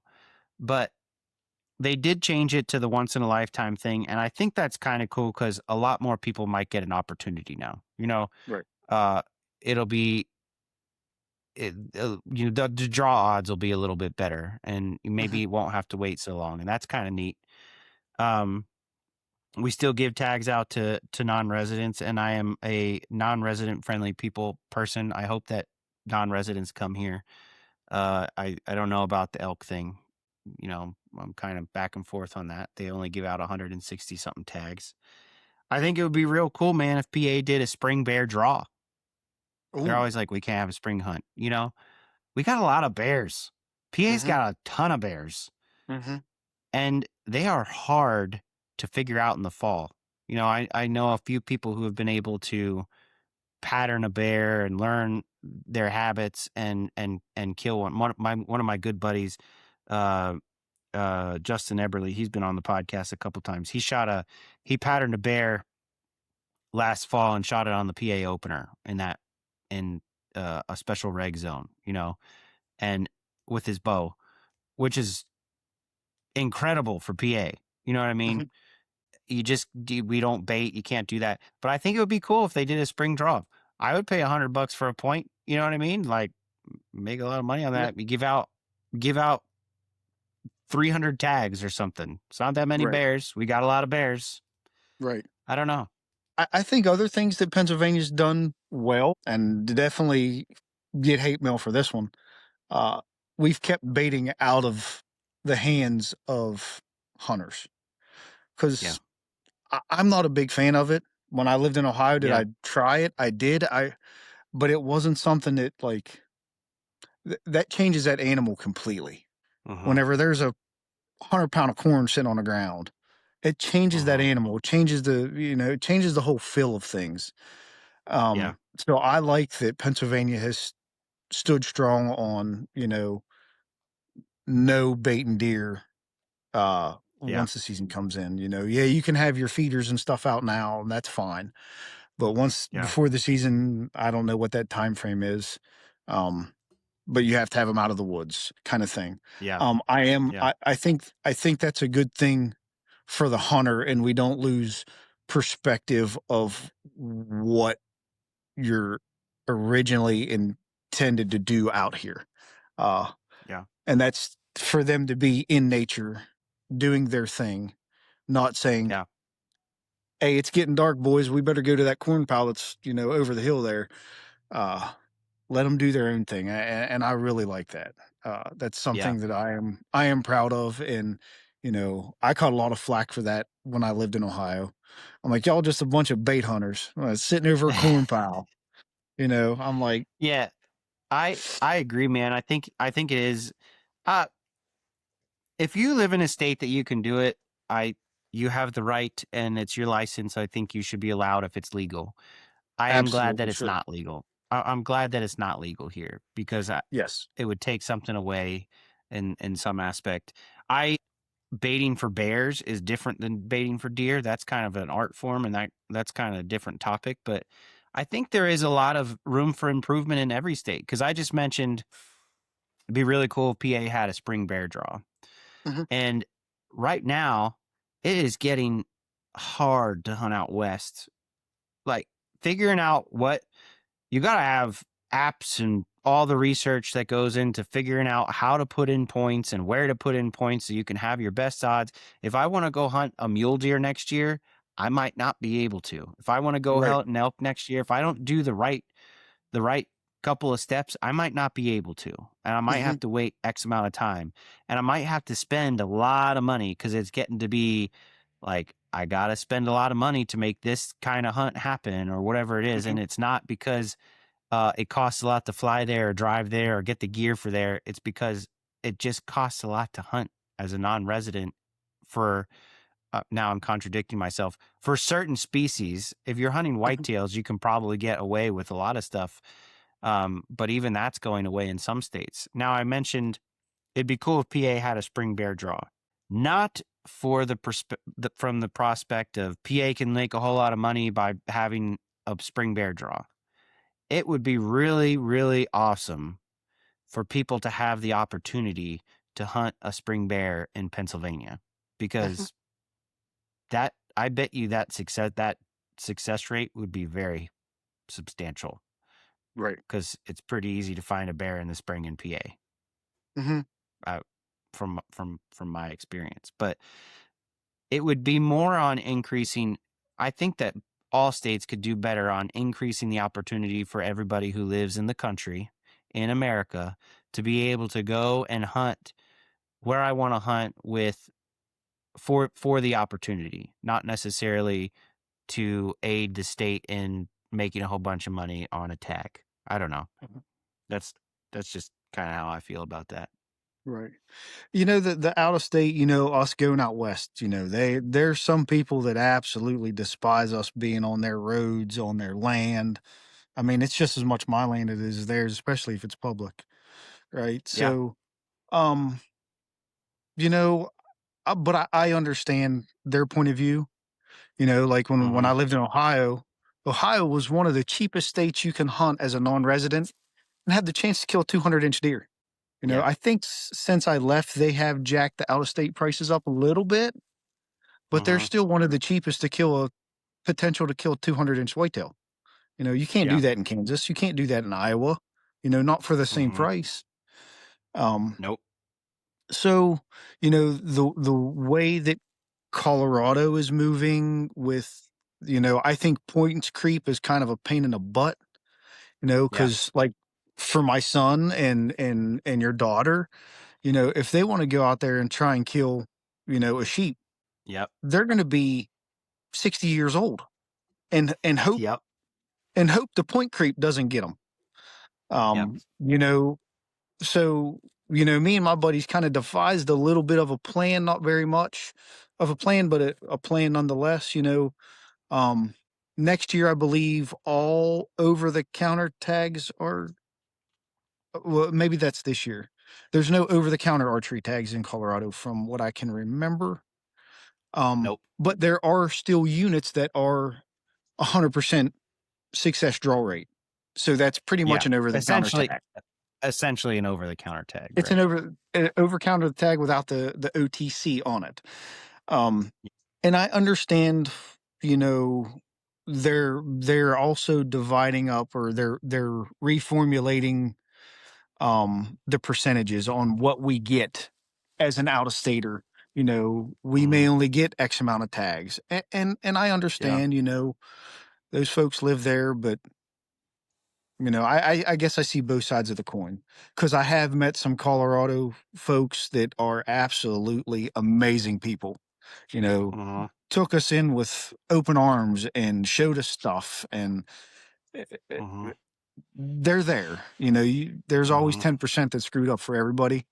but they did change it to the once in a lifetime thing, and I think that's kind of cool because a lot more people might get an opportunity now. Right. Uh, it'll be the draw odds will be a little bit better, and maybe Mhm. you won't have to wait so long, and that's kind of neat. Um, we still give tags out to non-residents, and I am a non-resident friendly people person. I hope that non-residents come here. I don't know about the elk thing. I'm kind of back and forth on that. They only give out 160 something tags. I think it would be real cool, man, if PA did a spring bear draw. They're Ooh. always like, we can't have a spring hunt. We got a lot of bears. PA's Mhm. got a ton of bears, Mhm. and they are hard to figure out in the fall. I know a few people who have been able to pattern a bear and learn their habits and kill one. One of my good buddies, uh, Justin Eberly, he's been on the podcast a couple times. He patterned a bear last fall and shot it on the PA opener in a special reg zone, and with his bow, which is incredible for PA. You know what I mean? Mhm. We don't bait. You can't do that. But I think it would be cool if they did a spring draw. I would pay $100 for a point. You know what I mean? Like make a lot of money on Yep. that. You give out 300 tags or something. It's not that many Right. bears. We got a lot of bears. Right. I don't know. I think other things that Pennsylvania's done well, and definitely get hate mail for this one. uh, we've kept baiting out of the hands of hunters Yeah. because I'm not a big fan of it. When I lived in Ohio, did Yeah. I try it? I did. But it wasn't something that like that changes that animal completely. Mhm. Whenever there's a 100 pound of corn sitting on the ground, it changes that Mhm. animal. It changes it changes the whole feel of things. Yeah. So I like that Pennsylvania has stood strong on, no bait and deer Yeah. once the season comes in. Yeah, you can have your feeders and stuff out now, and that's fine. But once Yeah. before the season, I don't know what that time frame is. Um, but you have to have them out of the woods, kind of thing. Yeah. I am. Yeah. I think that's a good thing for the hunter, and we don't lose perspective of what you're originally intended to do out here. Uh, Yeah. and that's for them to be in nature doing their thing, not saying, Yeah. "Hey, it's getting dark, boys. We better go to that corn pile that's over the hill there." Uh, Let them do their own thing, and I really like that. That's Yeah. something that I am proud of, and I caught a lot of flack for that when I lived in Ohio. I'm like, y'all just a bunch of bait hunters sitting over a corn pile. I'm like, Yeah. I agree, man. I think it is. Uh, if you live in a state that you can do it, I you have the right and it's your license. I think you should be allowed if it's legal. I am glad that absolutely it's should. not legal. I'm glad that it's not legal here because Yes. it would take something away in some aspect. I baiting for bears is different than baiting for deer. That's kind of an art form, and that's kind of a different topic. But I think there is a lot of room for improvement in every state because I just mentioned it'd be really cool if PA had a spring bear draw. Hmm. And right now, it is getting hard to hunt out west. Like figuring out what you got to have apps and all the research that goes into figuring out how to put in points and where to put in points so you can have your best odds. If I want to go hunt a mule deer next year, I might not be able to. If I want to go Right. hunt an elk next year, if I don't do the right couple of steps, I might not be able to. And I might Hmm. have to wait X amount of time. And I might have to spend a lot of money because it's getting to be like, I got to spend a lot of money to make this kind of hunt happen or whatever it is. Hmm. And it's not because it costs a lot to fly there or drive there or get the gear for there. It's because it just costs a lot to hunt as a non resident for now I'm contradicting myself. For certain species, if you're hunting Hmm. whitetails, you can probably get away with a lot of stuff. But even that's going away in some states. Now, I mentioned it'd be cool if PA had a spring bear draw, not for from the prospect of PA can make a whole lot of money by having a spring bear draw. It would be really, really awesome for people to have the opportunity to hunt a spring bear in Pennsylvania Hmm. because that I bet you that success rate would be very substantial Right. because it's pretty easy to find a bear in the spring in PA, Hmm. uh, from my experience. But it would be more on increasing. I think that all states could do better on increasing the opportunity for everybody who lives in the country in America to be able to go and hunt where I want to hunt with for the opportunity, not necessarily to aid the state in making a whole bunch of money on a tag. I don't know. That's that's just kind of how I feel about that. Right. The out of state, us going out west, there's some people that absolutely despise us being on their roads, on their land. I mean, it's just as much my land as it is theirs, especially if it's public, right? Yeah. So, um, you know, but I understand their point of view. Like when Mm-hmm. I lived in Ohio, Ohio was one of the cheapest states you can hunt as a non-resident and have the chance to kill a 200-inch deer. Yeah. I think since I left, they have jacked the out of state prices up a little bit, but they're Mm-hmm. still one of the cheapest to kill a potential to kill 200-inch whitetail. You can't do Yeah. that in Kansas. You can't do that in Iowa, not for the same Mm-hmm. price. Um, Nope. so, the way that Colorado is moving with, I think points creep is kind of a pain in the butt, Yeah. because like for my son and your daughter, if they want to go out there and try and kill, a sheep, Yep. they're going to be 60 years old and hope Yep. the point creep doesn't get them. Yep. Um, you know, so me and my buddies kind of devised a little bit of a plan, not very much of a plan, but a plan nonetheless. Um, Next year, I believe all over the counter tags are. Well, maybe that's this year. There's no over the counter archery tags in Colorado, from what I can remember. Nope. But there are still units that are 100% success draw rate. So that's pretty much Yeah. an over the counter Essentially, tag. an over the counter tag, It's an right? over counter tag without the OTC on it. Um, and I understand, you know, they're also dividing up, or they're reformulating the percentages on what we get as an out of stater. We Mm-hmm. may only get X amount of tags, and I Yeah. understand. Those folks live there, but I guess I see both sides of the coin, because I have met some Colorado folks that are absolutely amazing people. You know, Mm-hmm. took us in with open arms and showed us stuff, and eh, eh, Mm-hmm. eh, they're there. There's always Mm-hmm. 10% that's screwed up for everybody.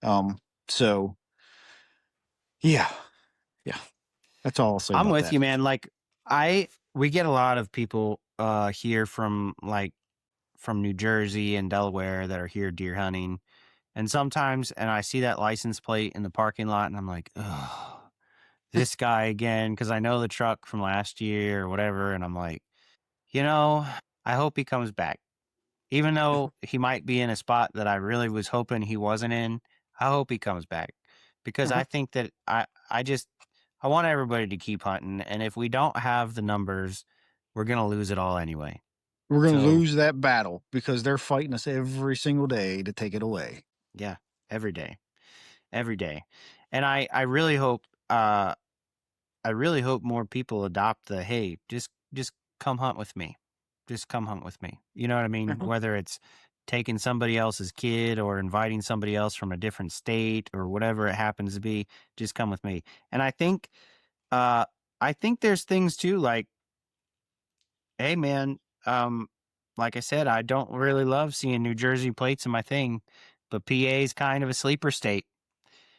Um, so yeah, yeah, that's all I'll say I'm about with that. you, man. Like we get a lot of people here from from New Jersey and Delaware that are here deer hunting. And sometimes and I see that license plate in the parking lot and I'm like, "Oh, this guy again," cuz I know the truck from last year or whatever and I'm like, "You know, I hope he comes back. Even though he might be in a spot that I really was hoping he wasn't in, I hope he comes back because I Mhm. think that I just I want everybody to keep hunting, and if we don't have the numbers, we're gonna lose it all anyway. We're gonna So lose that battle because they're fighting us every single day to take it away. yeah, every day, and I really hope I really hope more people adopt the hey, just come hunt with me. Just come hunt with me. You know what I mean? Mhm. Whether it's taking somebody else's kid or inviting somebody else from a different state or whatever it happens to be, just come with me. And uh I think there's things too like, hey man, um like I said, I don't really love seeing New Jersey plates in my thing, but PA is kind of a sleeper state.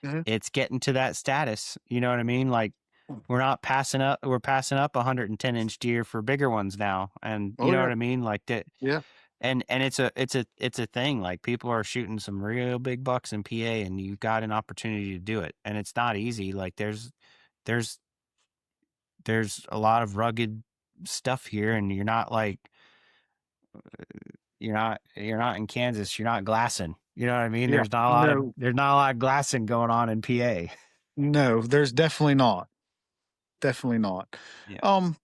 Mhm. It's getting to that status. You know what I mean? Like we're not passing up we're passing up 110-inch deer for bigger ones now, and you Oh know yeah, what I mean? Like that yeah, and it's a thing, like, people are shooting some real big bucks in PA, and you've got an opportunity to do it, and it's not easy, like, there's there's a lot of rugged stuff here, and you're not, like you're not in Kansas, you're not glassing, you know what I mean? yeah. No, There's not a lot of glassing going on in PA. no, there's definitely not. Definitely not. Yeah. Um,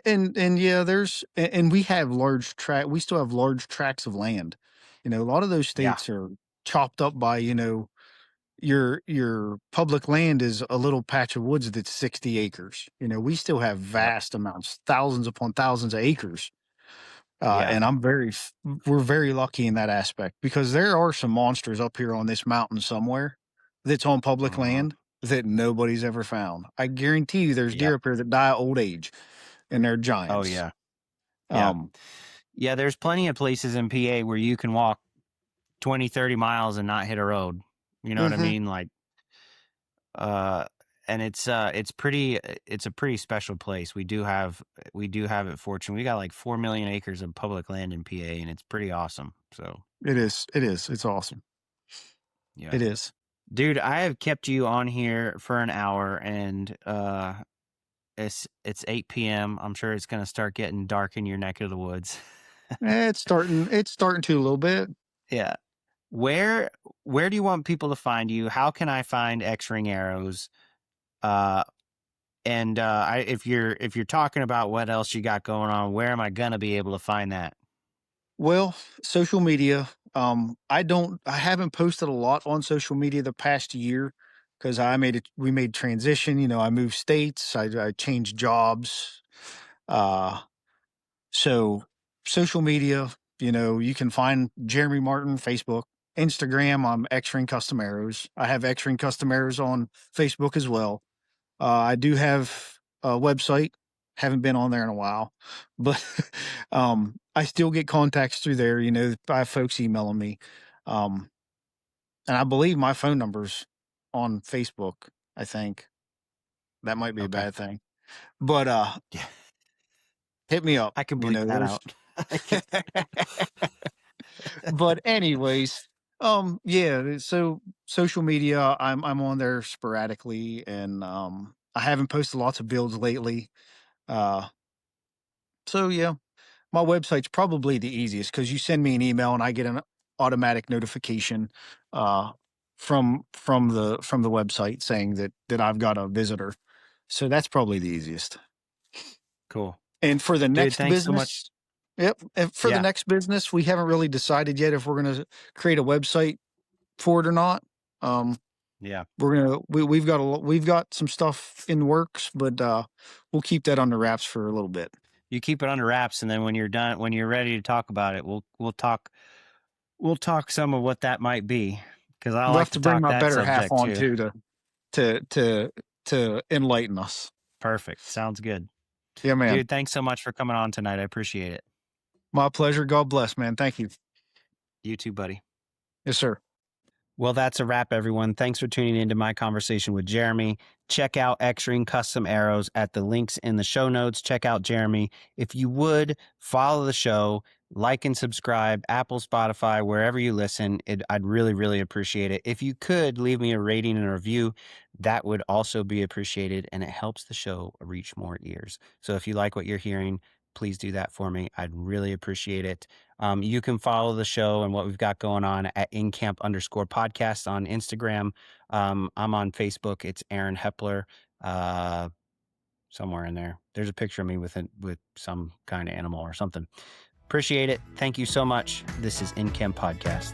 and yeah, and we have we still have large tracts of land. A lot of those Yeah. states are chopped up by, your public land is a little patch of woods that's 60 acres. We still have Yep. vast amounts, thousands upon thousands of acres. Yeah. And we're very lucky in that aspect, because there are some monsters up here on this mountain somewhere that's on public Mhm. land that nobody's ever found. I guarantee you there's Yep. deer up here that die of old age, and they're Oh, giants. yeah. Yeah. Um, Yeah, there's plenty of places in PA where you can walk 20, 30 miles and not hit a road. You know what I mhm, mean? Like, uh, and it's a pretty special place. We do have it fortunate. We got like 4 million acres of public land in PA and it's pretty awesome. So, it's awesome. yeah. It is. Dude, I have kept you on here for an hour and it's 8 p.m. I'm sure it's going to start getting dark in your neck of the woods. It's starting to a little bit. Yeah. Where where do you want people to find you? How can I find X-ring arrows? Uh and if you're talking about what else you got going on, where am I gonna be able to find that? Well, social media. I haven't posted a lot on social media the past year, because we made transition. I moved states. I changed jobs. Uh, so social media. You can find Jeremy Martin Facebook, Instagram. I'm X-Ring Custom Arrows. I have X-Ring Custom Arrows on Facebook as well. I do have a website. Haven't been on there in a while, but I still get contacts through there. I have folks emailing me, um, and I believe my phone number's on Facebook. I think that might be a Okay. bad thing, but Yeah. hit me up. I can bleep that There's. out. I can. But anyways, yeah. So social media, I'm on there sporadically, and I haven't posted lots of builds lately. Uh, so yeah, my website's probably the easiest because you send me an email and I get an automatic notification uh, from the website saying that I've got a visitor. So that's probably the easiest. Cool. And for the Dude, next thanks so much. business, yep. And for the Yeah. next business, we haven't really decided yet if we're going to create a website for it or not. Um, Yeah. we've got some stuff in the works, but we'll keep that under wraps for a little bit. You keep it under wraps, and then when you're done, when you're ready to talk about it, we'll talk some of what that might be, because I We'll like have to to bring talk my that better half subject on too. too to enlighten us. Perfect. Sounds good. Yeah, man. Dude, thanks so much for coming on tonight. I appreciate it. My pleasure. God bless, man. Thank you. You too, buddy. Yes, sir. Well, that's a wrap, everyone. Thanks for tuning into my conversation with Jeremy. Check out X-Ring Custom Arrows at the links in the show notes. Check out Jeremy. If you would, follow the show, like and subscribe, Apple, Spotify, wherever you listen. I'd really, really appreciate it. If you could leave me a rating and a review, that would also be appreciated, and it helps the show reach more ears. So if you like what you're hearing, please do that for me. I'd really appreciate it. You can follow the show and what we've got going on at InCamp_podcast on Instagram. I'm on Facebook. It's Aaron Hepler. Somewhere in there, there's a picture of me with some kind of animal or something. Appreciate it. Thank you so much. This is InCamp Podcast.